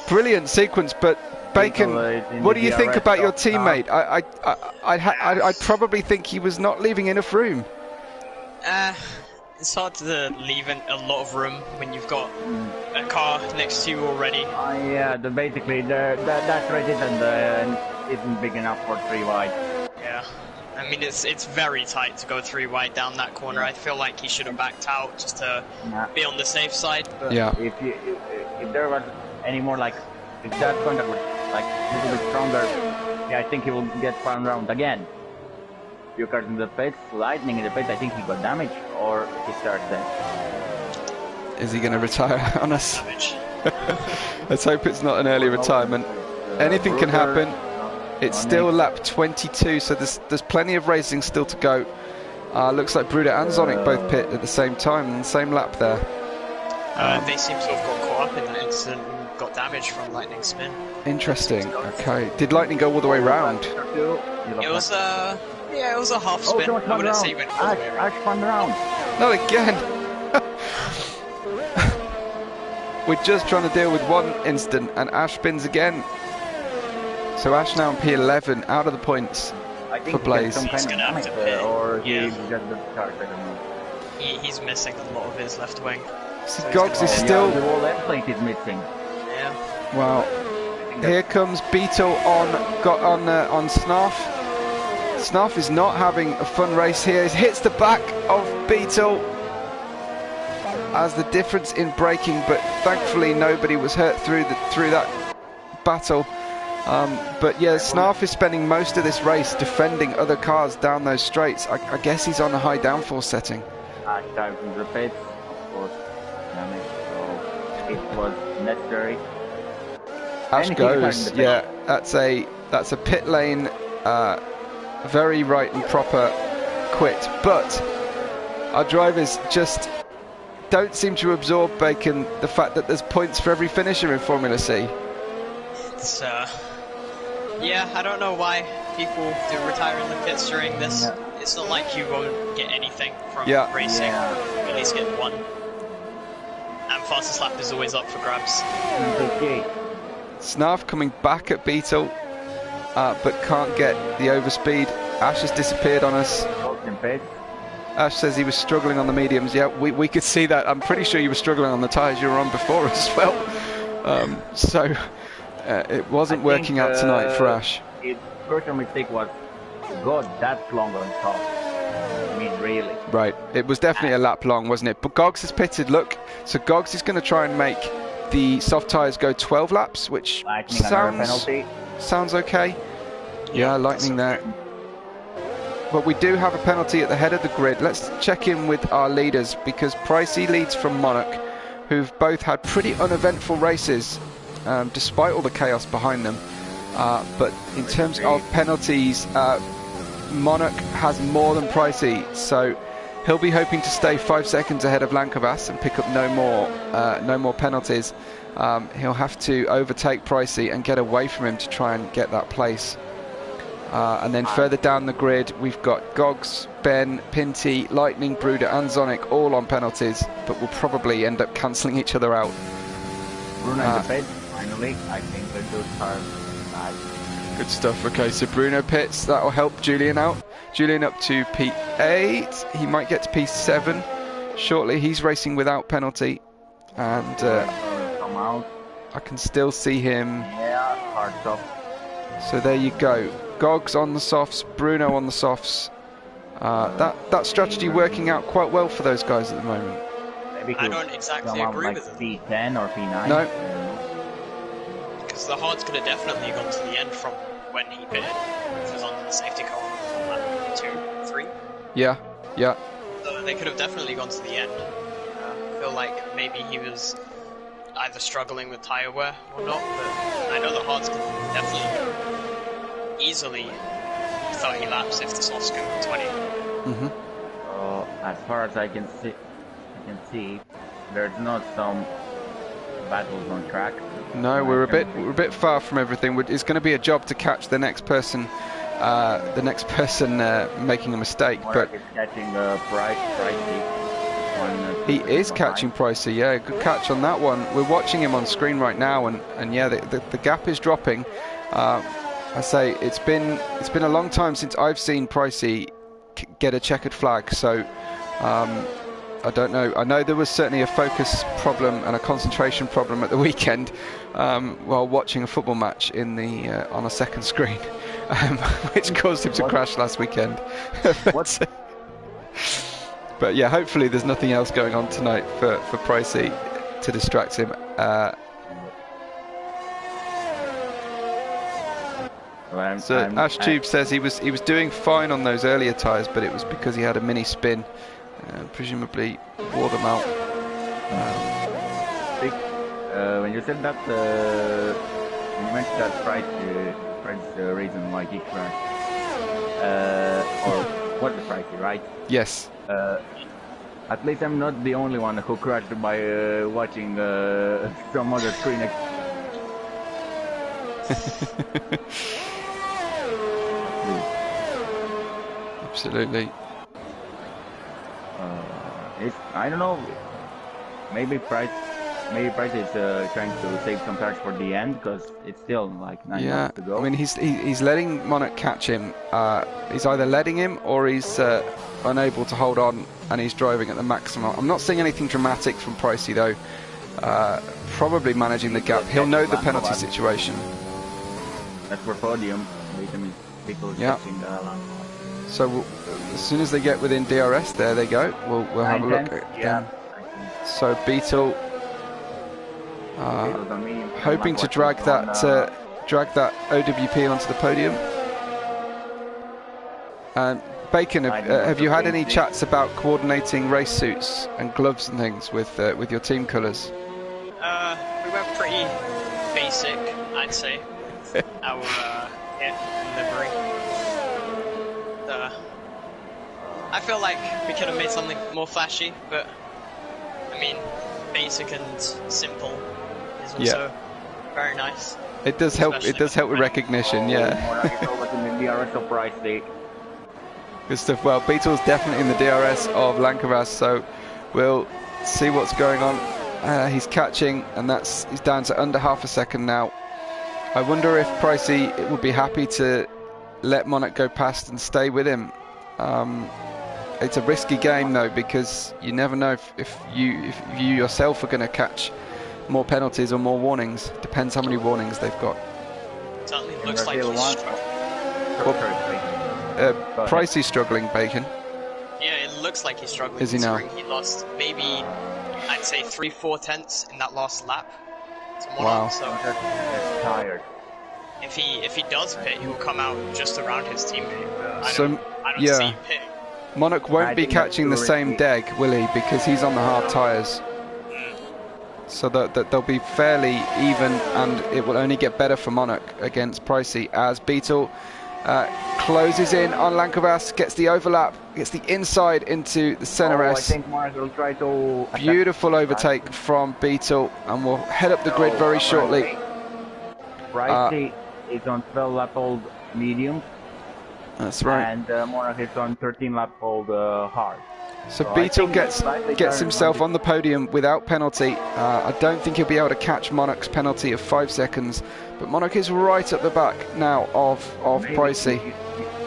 brilliant sequence. But Bacon, what do you think about your teammate? I'd probably think he was not leaving enough room. It's hard to leave a lot of room when you've got a car next to you already. Yeah, basically that right isn't big enough for 3 wide. Yeah, I mean it's very tight to go 3 wide down that corner. I feel like he should have backed out just to be on the safe side. But yeah. If there was any more if that contact was like a little bit stronger, Yeah, I think he will get found round again. Few cars in the pits, lightning in the pits. I think he got damaged, or he starts then. Is he going to retire on us? Damage. Let's hope it's not an early retirement. Anything can happen. It's still lap 22, so there's plenty of racing still to go. Looks like Bruder and Sonic both pit at the same time, same lap there. They seem to have got caught up in that incident and got damaged from lightning spin. Interesting. Okay. Did lightning go all the way round? It was it was a half spin. I wouldn't say he went all the way around. Ash spun around. Not again. We're just trying to deal with one incident, and Ash spins again. So Ash now on P11, out of the points for Blaze. Some kind of damage, or he just got charged. I don't know. He's missing a lot of his left wing. So Gogs is still. The whole end plate is missing. Yeah. Wow. Here comes Beetle on Snarf. Snarf is not having a fun race here. He hits the back of Beetle as the difference in braking, but thankfully nobody was hurt through that battle. But yeah, Snarf is spending most of this race defending other cars down those straights. I guess he's on a high downforce setting. Ash dives in the pits, of course, damage, so it was necessary. Ash goes, yeah, that's a pit lane, very right and proper quit, but our drivers just don't seem to absorb, Bacon, the fact that there's points for every finisher in Formula C. It's yeah, I don't know why people do retire in the pits during this. Yeah. It's not like you won't get anything from racing. Yeah. You at least get one. And fastest lap is always up for grabs. Snarf coming back at Beetle, but can't get the overspeed. Ash has disappeared on us. Ash says he was struggling on the mediums. Yeah, we could see that. I'm pretty sure you were struggling on the tyres you were on before as well. So it wasn't working out tonight for Ash. His personal mistake was got that long on top. I mean, really. Right. It was definitely a lap long, wasn't it? But Gogs has pitted. Look, so Gogs is going to try and make the soft tyres go 12 laps, which sounds okay. Yeah, lightning there. But we do have a penalty at the head of the grid. Let's check in with our leaders, because Pricey leads from Monarch, who've both had pretty uneventful races, despite all the chaos behind them. But in terms of penalties, Monarch has more than Pricey, so he'll be hoping to stay 5 seconds ahead of Lankavas and pick up no more penalties. He'll have to overtake Pricey and get away from him to try and get that place. And then further down the grid, we've got Gogs, Ben, Pinty, Lightning, Bruder and Sonic all on penalties, but will probably end up cancelling each other out. Bruno in the pit, finally. I think that those are nice. Good stuff. Okay, so Bruno pits. That will help Julian out. Julian up to P8. He might get to P7 shortly. He's racing without penalty. And come out. I can still see him. Yeah, hard stop. So there you go. Gogs on the softs, Bruno on the softs. That strategy working out quite well for those guys at the moment. I don't exactly agree with it. P10 or P9? No. Because the hard's could have definitely gone to the end from when he pitted. Which was on the safety car on lap 2, 3. Yeah, yeah. So they could have definitely gone to the end. I feel like maybe he was either struggling with tyre wear or not, but I know the hards can definitely easily 30 laps if the softs go 20. As far as I can see, there's not some battles on track. No, we're a bit far from everything. It's going to be a job to catch the next person making a mistake. But catching Pricey. He is catching Pricey. Yeah, good catch on that one. We're watching him on screen right now, and yeah, the gap is dropping. I say it's been a long time since I've seen Pricey get a checkered flag. So I don't know. I know there was certainly a focus problem and a concentration problem at the weekend while watching a football match on a second screen, which caused him to crash last weekend. But yeah, hopefully there's nothing else going on tonight for Pricey to distract him. So Ash Tube says he was doing fine on those earlier tyres, but it was because he had a mini spin, presumably wore them out. When you said that, when you mentioned that Price the reason why he crashed, or was it Pricey, right? Yes. At least I'm not the only one who crashed by watching some other screen. Absolutely. I don't know. Maybe Price is trying to save some tires for the end because it's still like 9 laps to go. I mean he's letting Monarch catch him. He's either letting him or he's unable to hold on, and he's driving at the maximum. I'm not seeing anything dramatic from Pricey though. Probably managing the gap. He'll know the penalty situation. That's for podium. People catching the line. So as soon as they get within DRS, there they go. We'll have a look at them. So Beetle hoping to drag that OWP onto the podium. Bacon, have you had any chats about coordinating race suits and gloves and things with your team colours? We went pretty basic, I'd say. Our livery. I feel like we could have made something more flashy, but I mean, basic and simple is also very nice. It does help. It does help with recognition. Good stuff. Well, Beetle's definitely in the DRS of Lankavas, so we'll see what's going on. He's catching, and he's down to under half a second now. I wonder if Pricey would be happy to let Monarch go past and stay with him. It's a risky game though, because you never know if you yourself are going to catch more penalties or more warnings. Depends how many warnings they've got. Certainly looks like he's Pricey's struggling, Bacon. Yeah, it looks like he's struggling. Is he now? He lost maybe, I'd say 3-4 tenths in that last lap. Wow. So that's tired. if he does pit, he will come out just around his teammate. But I don't see him pitting. Monarch won't be catching the same deg, will he? Because he's on the hard tyres. So that they'll be fairly even, and it will only get better for Monarch against Pricey as Beetle closes in on Lankavas, gets the overlap, gets the inside into the CEST. I think Monarch will try to... Beautiful overtake from Beetle, and we'll head up the grid very shortly. Pricey is on 12-lap-old medium. That's right. And Monarch is on 13-lap-old hard. So Beetle gets himself on the podium without penalty. I don't think he'll be able to catch Monarch's penalty of 5 seconds, but Monarch is right at the back now of Pricey.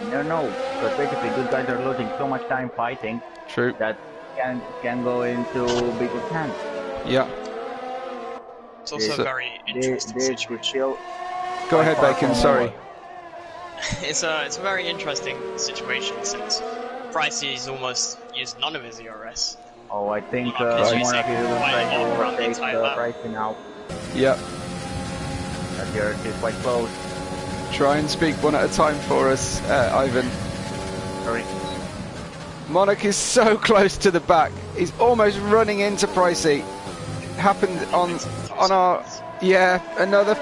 No, because basically these guys are losing so much time fighting. True. That can go into Beetle's hands. Yeah. It's also a very interesting situation. Go ahead, Bacon. Sorry. It's a very interesting situation since Pricey's almost used none of his ERS. Oh, I think Monarch is trying to take Pricey now. Yep. That ERS is quite close. Try and speak one at a time for us, Ivan. Sorry. Monarch is so close to the back. He's almost running into Pricey. Happened on our... Yeah, another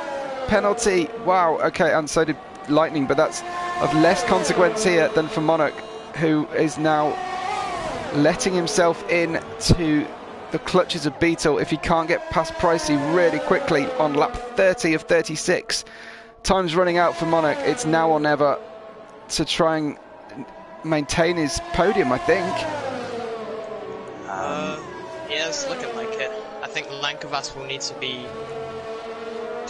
penalty. Wow, okay, and so did Lightning, but that's of less consequence here than for Monarch, who is now letting himself in to the clutches of Beetle if he can't get past Pricey really quickly on lap 30 of 36. Time's running out for Monarch. It's now or never to try and maintain his podium, I think. Yeah, it's looking like it. I think Lankavas will need to be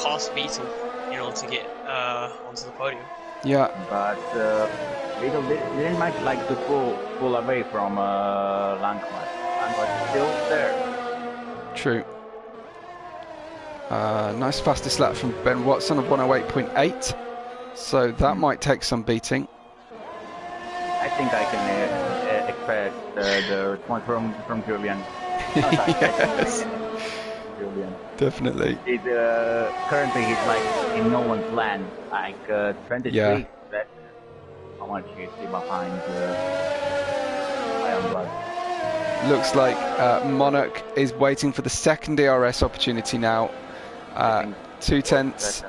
past Beetle in order to get onto the podium. Yeah. But Beetle didn't much like to pull away from Lankavas. Lankavas is still there. True. Nice fastest lap from Ben Watson of 108.8. So that might take some beating. I think I can expect the response from Julian. Yes. Julian. Definitely. He's, currently he's like in no one's land, like 23. Yeah. That's how much is he behind Iron Blood. Looks like Monarch is waiting for the second DRS opportunity now. 2/10,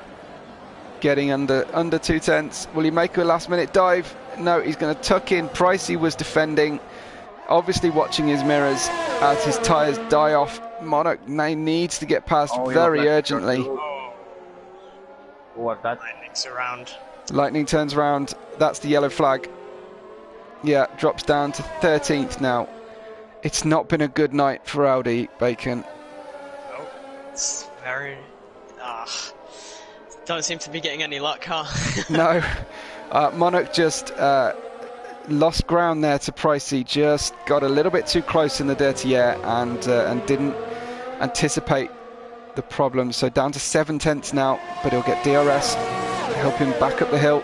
getting under 2/10. Will he make a last-minute dive? No, he's going to tuck in. Pricey was defending, obviously watching his mirrors as his tyres die off. Monarch now needs to get past very urgently. What's that? Lightning's around. Lightning turns around. That's the yellow flag. Yeah, drops down to 13th now. It's not been a good night for Audi, Bacon. Oh, it's very... don't seem to be getting any luck, huh? No. Monarch just lost ground there to Pricey. Just got a little bit too close in the dirty air and didn't anticipate the problem. So down to 7/10 now, but he'll get DRS to help him back up the hill.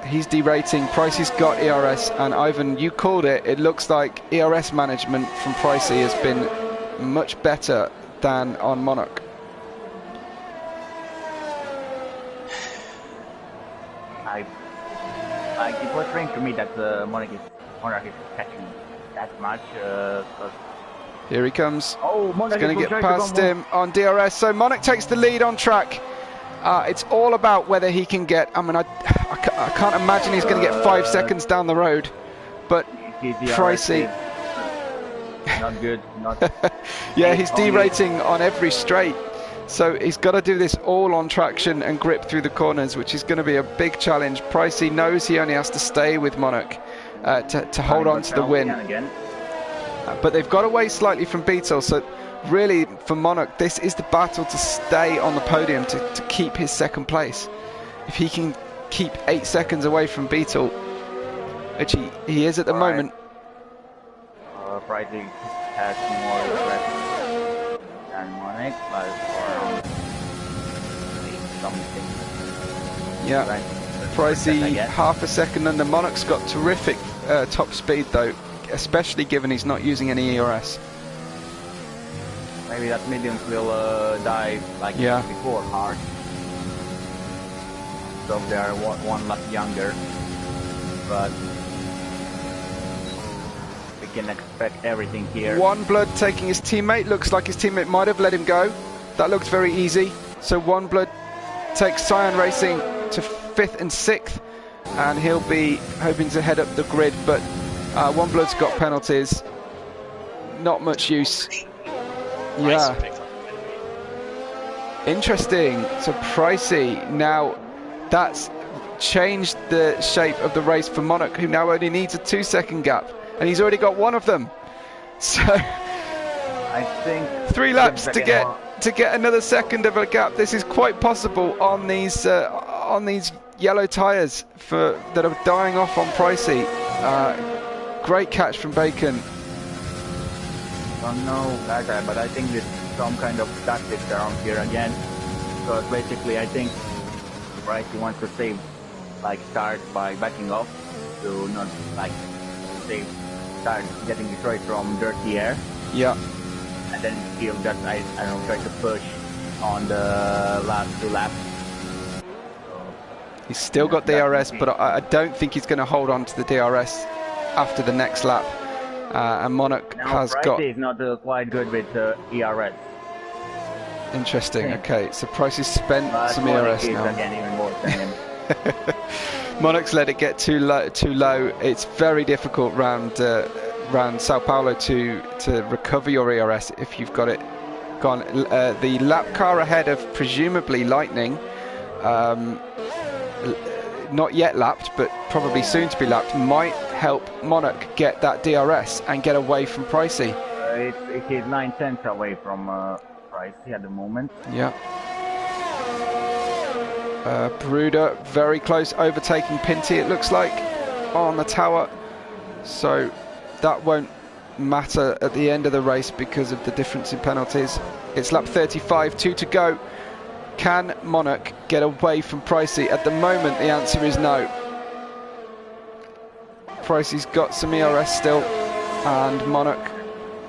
He's derating. Pricey's got ERS, and Ivan, you called it. It looks like ERS management from Pricey has been much better than on Monarch. It was strange to me that Monarch is catching that much. Here he comes. Oh, Monarch is going to get past him on DRS. So Monarch takes the lead on track. It's all about whether he can get... I mean, I can't imagine he's going to get 5 seconds down the road. But Pricey... Not good. Not yeah, he's derating on every straight. So he's got to do this all on traction and grip through the corners, which is going to be a big challenge. Pricey knows he only has to stay with Monarch to hold on to the win. But they've got away slightly from Beetle, so really for Monarch this is the battle to stay on the podium, to keep his second place. If he can keep 8 seconds away from Beetle, which he is at the moment. Pricey has more regret than Monarch, but around something. Yeah, Pricey half a second under. Monarch's got terrific top speed though, especially given he's not using any ERS. Maybe that mediums will die like before hard. So they are one lap younger, but we can expect everything here. One Blood taking his teammate. Looks like his teammate might have let him go. That looked very easy. So One Blood takes Cyan Racing to 5th and 6th, and he'll be hoping to head up the grid. But One Blood's got penalties. Not much use. Yeah. Interesting. So Pricey, now that's changed the shape of the race for Monarch, who now only needs a 2-second gap, and he's already got one of them. So I think 3 laps to get another second of a gap. This is quite possible on these yellow tyres that are dying off on Pricey. Great catch from Bacon. Don't know that, but I think there's some kind of tactics around here again, because basically I think Pricey wants to save, start by backing off to not start getting destroyed from dirty air. Yeah. And then he'll just I don't know, try to push on the last 2 laps. He's still got DRS, but I don't think he's going to hold on to the DRS after the next lap. And Monarch has got... Pricey is not quite good with ERS. Interesting. Okay, so Pricey's spent some ERS now. Again, even more than him. Monarch's let it get too low. It's very difficult round Sao Paulo to recover your ERS if you've got it gone. The lap car ahead of presumably Lightning, not yet lapped, but probably soon to be lapped, might help Monarch get that DRS and get away from Pricey. He's 9/10 away from Pricey at the moment. Yeah. Bruder very close, overtaking Pinty, it looks like, on the tower. So that won't matter at the end of the race because of the difference in penalties. It's lap 35, 2 to go. Can Monarch get away from Pricey? At the moment, the answer is no. Pricey's got some ERS still, and Monarch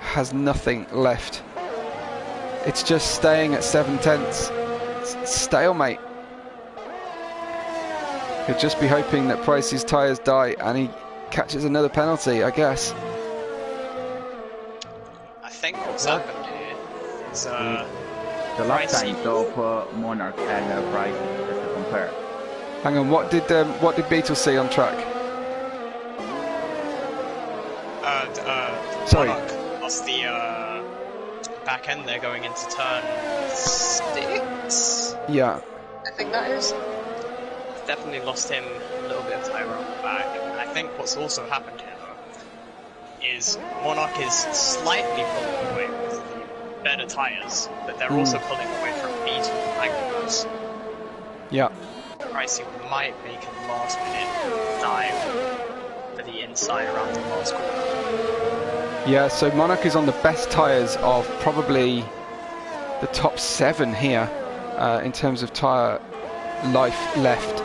has nothing left. It's just staying at 7/10. Stalemate. He'll just be hoping that Price's tyres die and he catches another penalty, I guess. I think what's happened here is the lap times of Monarch and Price, just to compare. Hang on, what did Beetle see on track? Sorry. Monarch lost the back end there going into turn 6. Yeah. I think that is. Definitely lost him a little bit of tyre on the back. And I think what's also happened here though is Monarch is slightly pulling away with the better tyres, but they're also pulling away from Beetle and Magnus. Yeah. Pricey might make a last minute dive for the inside around the last corner. Yeah, so Monarch is on the best tyres of probably the top 7 here in terms of tyre life left.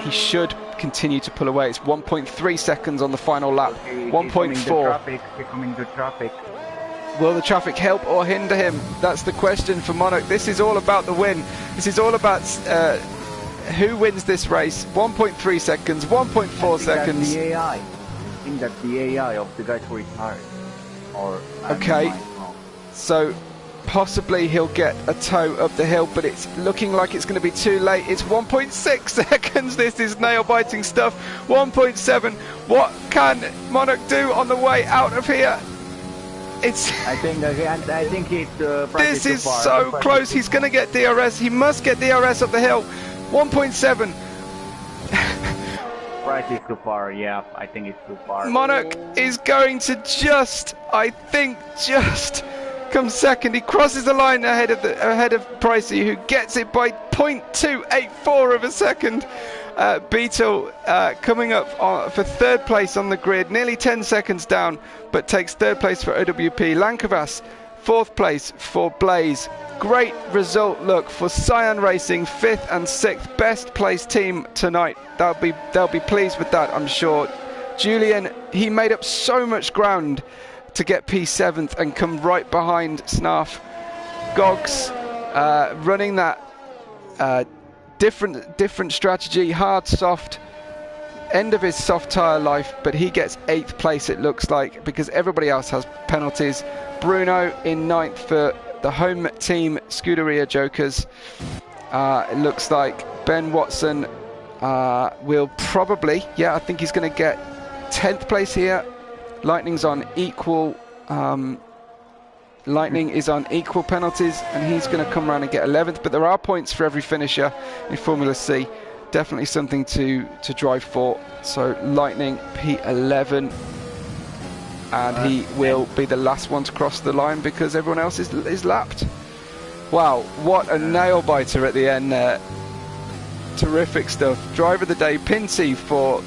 He should continue to pull away. It's 1.3 seconds on the final lap. 1.4. Coming to traffic. Will the traffic help or hinder him? That's the question for Monarch. This is all about the win. This is all about who wins this race. 1.3 seconds, 1.4 seconds. That's the AI. I think that's the AI of the guys who retired. Or okay, so possibly he'll get a tow up the hill, but it's looking like it's going to be too late. It's 1.6 seconds. This is nail-biting stuff. 1.7. What can Monarch do on the way out of here? It's. I think he's. This is so close. He's going to get DRS. He must get DRS up the hill. 1.7. Price is too far. Yeah, I think it's too far. Monarch is going to just come second. He crosses the line ahead of Pricey, who gets it by 0.284 of a second. Beetle coming up for third place on the grid, nearly 10 seconds down, but takes third place for OWP. Lankavas, fourth place for Blaze. Great result, look, for Cyan Racing, 5th and 6th, best placed team tonight. They'll be pleased with that, I'm sure. Julian, he made up so much ground to get P7th and come right behind Snarf. Gogs running that different strategy, hard, soft, end of his soft tyre life, but he gets 8th place, it looks like, because everybody else has penalties. Bruno in 9th for the home team Scuderia Jokers. It looks like Ben Watson will probably, I think he's going to get 10th place here. Lightning is on equal penalties, and he's going to come around and get 11th. But there are points for every finisher in Formula C. Definitely something to drive for. So Lightning P11, and he will be the last one to cross the line because everyone else is lapped. Wow, what a nail biter at the end there. Terrific stuff. Driver of the day, Pinty for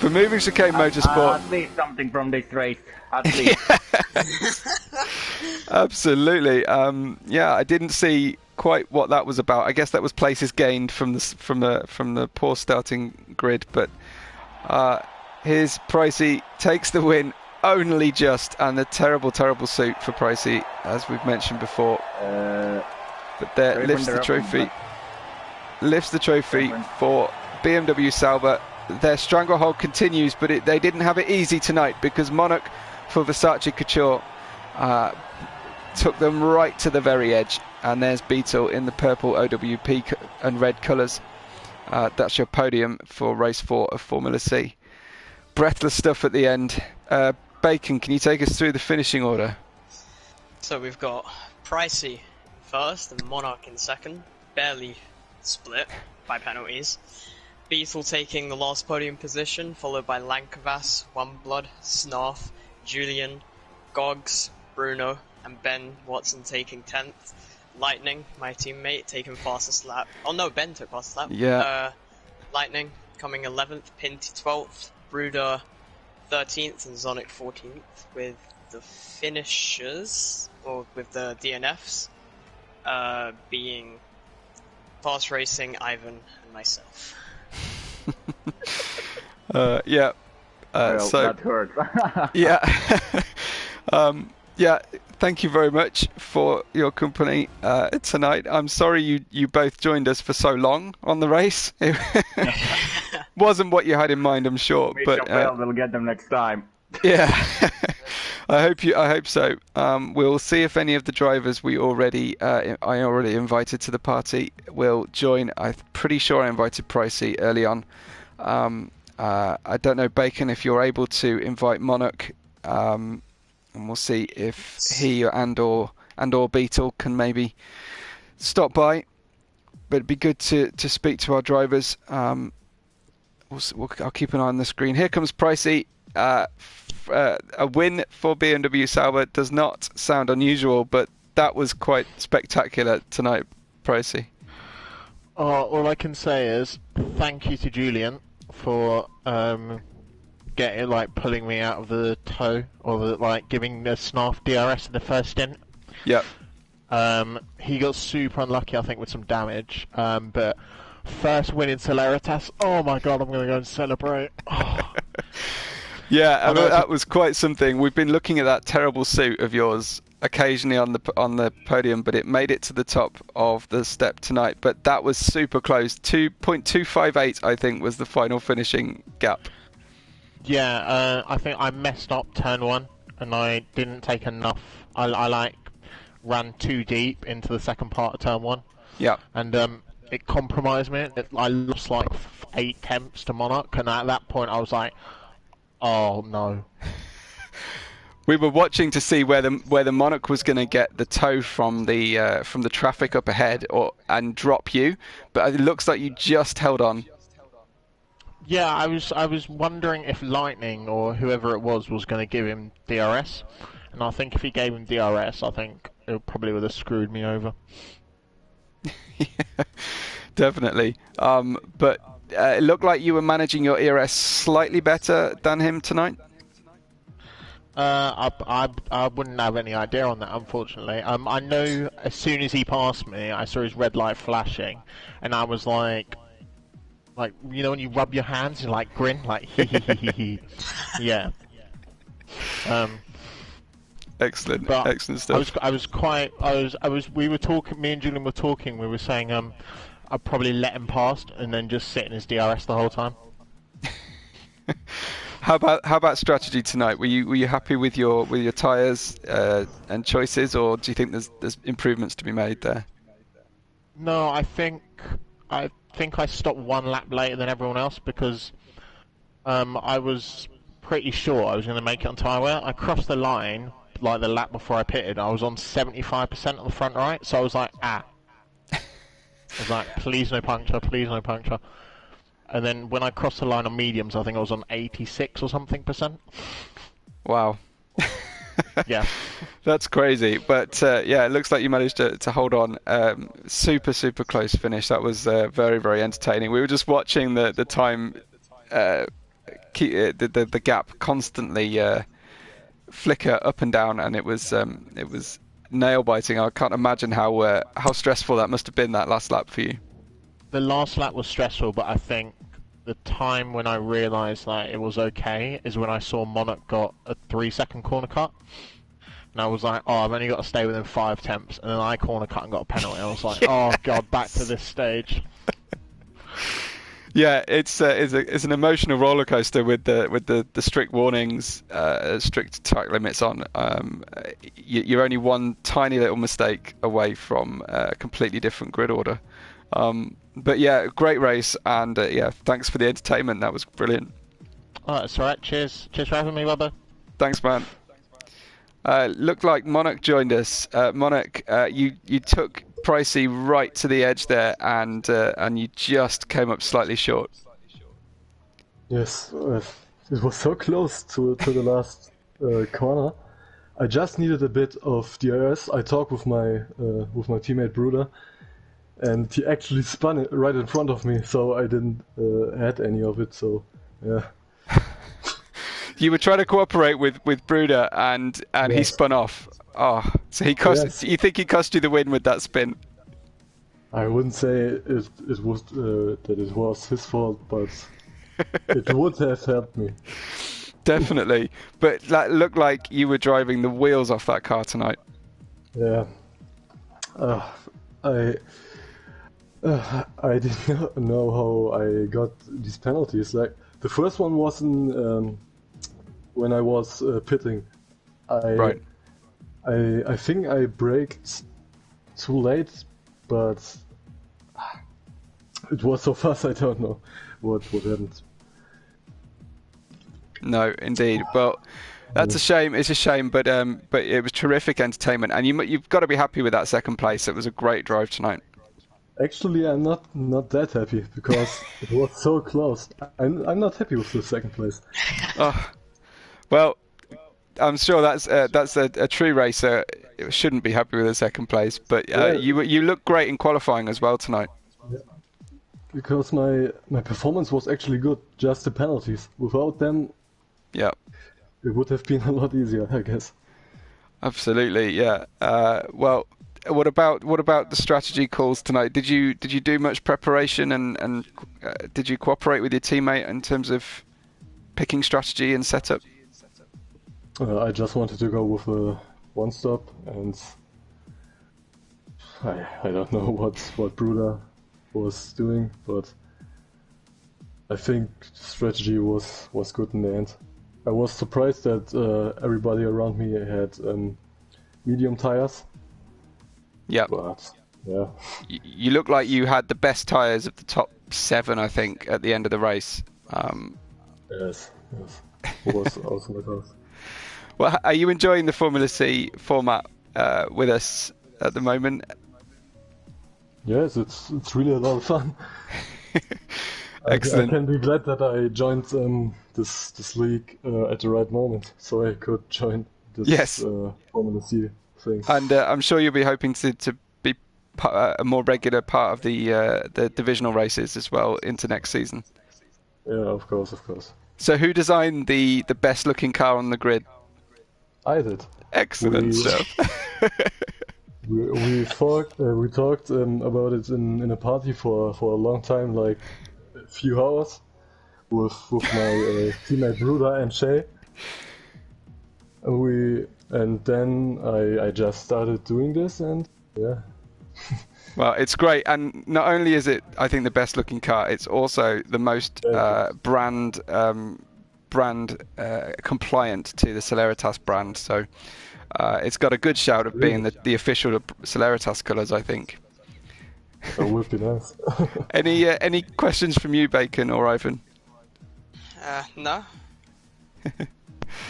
for Moving Chicane Motorsport. At least something from this race. At least. Absolutely. I didn't see quite what that was about. I guess that was places gained from the poor starting grid, but here's Pricey takes the win only just, and the terrible suit for Pricey, as we've mentioned before. But there lifts the trophy. Lifts the trophy for BMW Sauber. Their stranglehold continues, but they didn't have it easy tonight because Monarch for Versace Couture took them right to the very edge. And there's Beetle in the purple OWP and red colours. That's your podium for race 4 of Formula C. Breathless stuff at the end. Bacon, can you take us through the finishing order? So we've got Pricey first and Monarch in second, barely split by penalties. Beetle taking the last podium position, followed by Lankavas, One Blood, Snarf, Julian, Gogs, Bruno, and Ben Watson taking 10th. Lightning, my teammate, taking fastest lap. Oh no, Ben took fastest lap. Yeah. Lightning coming 11th, Pinty 12th, Bruder 13th, and Zonic 14th, with the finishers, or with the DNFs, being Fast Racing, Ivan, and myself. Well, so that hurt. yeah. Yeah, thank you very much for your company tonight. I'm sorry you both joined us for so long on the race. It wasn't what you had in mind, I'm sure. Wish But them well, we'll get them next time. yeah, I hope so. We'll see if any of the drivers I already invited to the party will join. I'm pretty sure I invited Pricey early on. I don't know, Bacon, if you're able to invite Monarch. And we'll see if he and or Beetle can maybe stop by. But it'd be good to speak to our drivers. I'll keep an eye on the screen. Here comes Pricey. A win for BMW Sauber does not sound unusual, but that was quite spectacular tonight, Pricey. All I can say is thank you to Julian for pulling me out of the tow, or giving the Snarf DRS in the first stint. Yep. He got super unlucky, I think, with some damage. But first win in Celeritas. Oh my god, I'm gonna go and celebrate. Oh. Yeah, that was quite something. We've been looking at that terrible suit of yours occasionally on the podium, but it made it to the top of the step tonight. But that was super close. 2.258, I think, was the final finishing gap. Yeah, I think I messed up turn 1, and I didn't take enough. I ran too deep into the second part of turn 1. Yeah. And it compromised me. I lost 8 tenths to Monarch, and at that point I was like, oh no. We were watching to see where the Monarch was going to get the tow from the traffic up ahead and drop you, but it looks like you just held on. Yeah, I was wondering if Lightning or whoever it was going to give him DRS, and I think if he gave him DRS, I think it probably would have screwed me over. Yeah, definitely. But it looked like you were managing your ERS slightly better than him tonight. I wouldn't have any idea on that, unfortunately. I know as soon as he passed me, I saw his red light flashing, and I was like, you know when you rub your hands and grin, hee. Yeah. Excellent, but excellent stuff. We were talking, me and Julian were talking, we were saying I'd probably let him past and then just sit in his DRS the whole time. How about strategy tonight? Were you happy with your tyres and choices, or do you think there's improvements to be made there? No, I think I stopped 1 lap later than everyone else because I was pretty sure I was going to make it on tyre wear. I crossed the line the lap before I pitted. I was on 75% on the front right, so I was like, I was like, please no puncture, please no puncture. And then when I crossed the line on mediums, I think I was on 86 or something %. Wow. Yeah. That's crazy. But yeah, it looks like you managed to hold on. Super close finish. That was very, very entertaining. We were just watching the time, the gap constantly flicker up and down, and it was nail biting. I can't imagine how stressful that must have been, that last lap for you. The last lap was stressful, but I think the time when I realised that it was okay is when I saw Monarch got a 3-second corner cut. And I was like, oh, I've only got to stay within 5 tenths. And then I corner cut and got a penalty. I was like, yes! Oh, God, back to this stage. Yeah, it's an emotional roller coaster with the strict warnings, strict track limits on. You're only one tiny little mistake away from a completely different grid order. But yeah, great race, and yeah, thanks for the entertainment. That was brilliant. Oh, that's all right. Cheers for having me, Bubba. Thanks, man. Looked like Monarch joined us. Monarch, you took Pricey right to the edge there, and you just came up slightly short. Yes, it was so close to the last corner. I just needed a bit of DRS. I talked with my teammate Bruder, and he actually spun it right in front of me, so I didn't add any of it. So yeah. You were trying to cooperate with Bruder, and yes. He spun off. Oh, so he cost. Yes. You think he cost you the win with that spin? I wouldn't say it was that it was his fault, but it would have helped me. Definitely. But that looked like you were driving the wheels off that car tonight. Yeah. I I did not know how I got these penalties. Like the first one was when I was pitting. Right. I think I braked too late, but it was so fast. I don't know what happened. No, indeed. Well, that's a shame. It's a shame, but it was terrific entertainment, and you've got to be happy with that second place. It was a great drive tonight. Actually, I'm not that happy because it was so close. I'm not happy with the second place. Oh, well, I'm sure that's a true racer. It shouldn't be happy with the second place, but you look great in qualifying as well tonight. Yeah. Because my performance was actually good, just the penalties. Without them, Yeah. it would have been a lot easier, I guess. Absolutely, yeah. Well, what about the strategy calls tonight? Did you do much preparation and did you cooperate with your teammate in terms of picking strategy and setup? I just wanted to go with a one stop, and I don't know what Bruder was doing, but I think strategy was good in the end. I was surprised that everybody around me had medium tires. Yeah. But yeah. You look like you had the best tires of the top 7, I think, at the end of the race. Yes. It was awesome at us. Well, are you enjoying the Formula C format with us at the moment? Yes, it's really a lot of fun. Excellent. I can be glad that I joined this league at the right moment, so I could join this Formula C thing. And I'm sure you'll be hoping to be a more regular part of the divisional races as well into next season. Yeah, of course. So who designed the best looking car on the grid? I did. Excellent stuff. we talked about it in a party for a long time, like a few hours, with my teammate Ruda and Shay. And then I just started doing this, and yeah. Well, it's great, and not only is it, I think, the best looking car, it's also the most brand compliant to the Celeritas brand. So it's got a good shout of being the official Celeritas colours, I think. That would be nice. Any questions from you, Bacon or Ivan? No.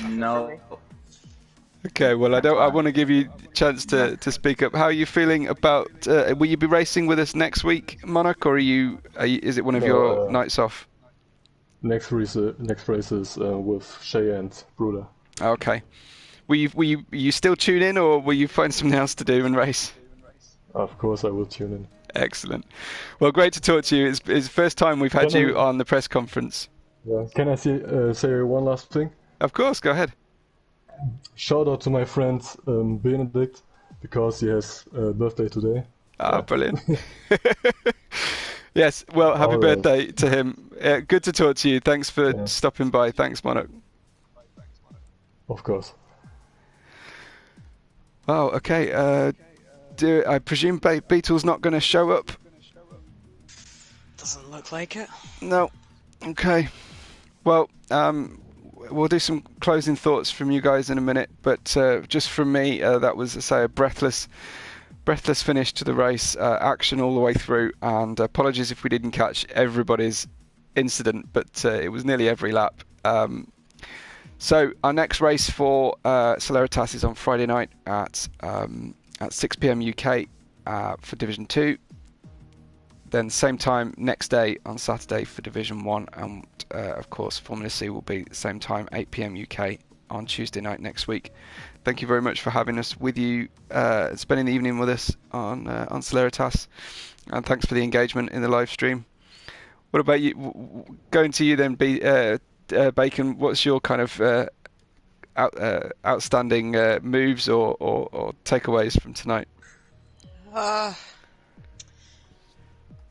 No. Okay, well, I want to give you a chance to speak up. How are you feeling about? Will you be racing with us next week, Monarch, or is it one of your nights off? Next race is with Shay and Bruder. Okay. Will you still tune in, or will you find something else to do and race? Of course, I will tune in. Excellent. Well, great to talk to you. It's the first time we've had you on the press conference. Yeah. Can I say one last thing? Of course, go ahead. Shout out to my friend Benedict, because he has a birthday today. Brilliant. Yes, well, happy birthday to him. Good to talk to you. Thanks for stopping by. Thanks, Monarch. Of course. Oh, okay. I presume Beetle's not going to show up? Doesn't look like it. No. Okay. Well, we'll do some closing thoughts from you guys in a minute, but just from me, that was, a breathless finish to the race, action all the way through, and apologies if we didn't catch everybody's incident, but it was nearly every lap. So our next race for Celeritas is on Friday night at 6 p.m. UK for Division 2. Then same time next day on Saturday for Division 1, and of course Formula C will be the same time, 8 p.m. UK on Tuesday night next week. Thank you very much for having us with you, spending the evening with us on Celeritas, and thanks for the engagement in the live stream. What about you? Going to you then, Bacon. What's your kind of outstanding moves or takeaways from tonight?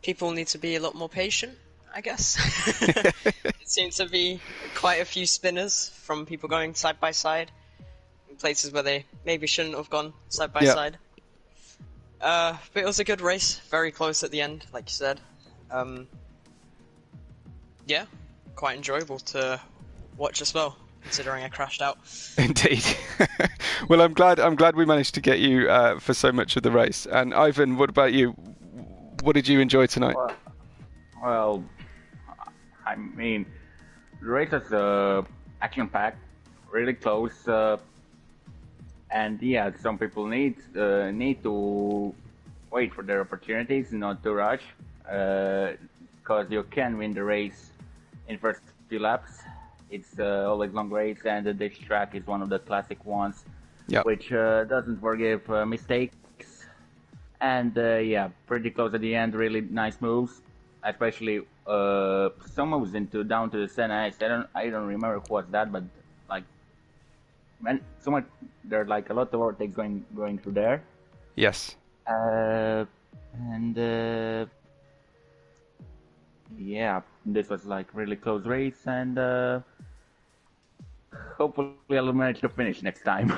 People need to be a lot more patient I guess. It seems to be quite a few spinners from people going side by side in places where they maybe shouldn't have gone side by side. But it was a good race, very close at the end, like you said. Yeah, quite enjoyable to watch as well, considering I crashed out. Indeed. Well, I'm glad we managed to get you for so much of the race. And Ivan, what about you? What did you enjoy tonight? Well, I mean, the race was action-packed, really close, and yeah, some people need to wait for their opportunities, not to rush, because you can win the race in first few laps. It's always long race, and this track is one of the classic ones, which doesn't forgive mistakes. And yeah, pretty close at the end. Really nice moves, especially some moves down to the center ice. I don't remember who was that, but like, man, so much. There's like a lot of overtakes going through there. Yes. And yeah, this was like really close race, and hopefully I'll manage to finish next time.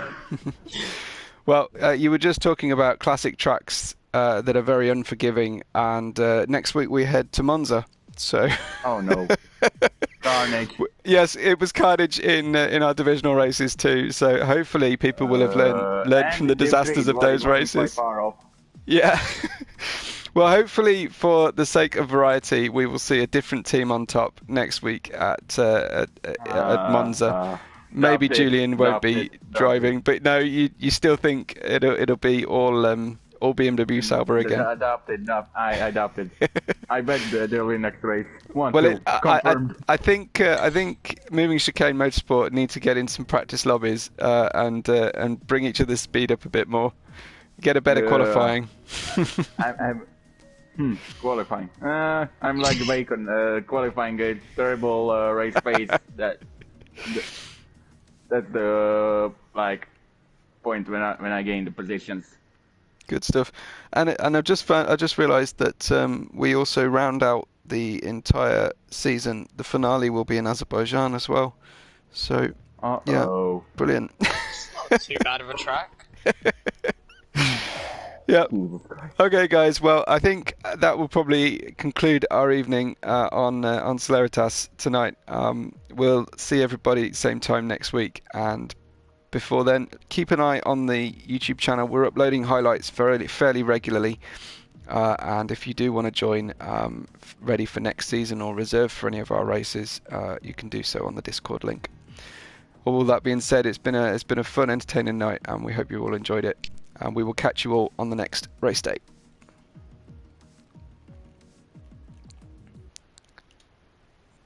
Well, you were just talking about classic tracks that are very unforgiving, and next week we head to Monza. So. Oh no. Carnage. Yes, it was carnage in our divisional races too. So hopefully people will have learned from the disasters of those races. Yeah. Well, hopefully for the sake of variety, we will see a different team on top next week at Monza. Maybe Julian won't be driving, but no, you still think it'll be all BMW Sauber again? I adopted. I bet they'll win next race. I think moving Chicane Motorsport need to get in some practice lobbies and bring each other's speed up a bit more. Get a better qualifying. Qualifying. I'm like Bacon. Qualifying a terrible race pace. That's the like point when I gain the positions. Good stuff. And I just realised that we also round out the entire season. The finale will be in Azerbaijan as well. So yeah, brilliant. It's not too bad of a track. Yeah. Okay, guys. Well, I think that will probably conclude our evening on Celeritas tonight. We'll see everybody same time next week, and before then, keep an eye on the YouTube channel. We're uploading highlights fairly regularly, and if you do want to join, ready for next season or reserve for any of our races, you can do so on the Discord link. All that being said, it's been a fun, entertaining night, and we hope you all enjoyed it. And we will catch you all on the next race day.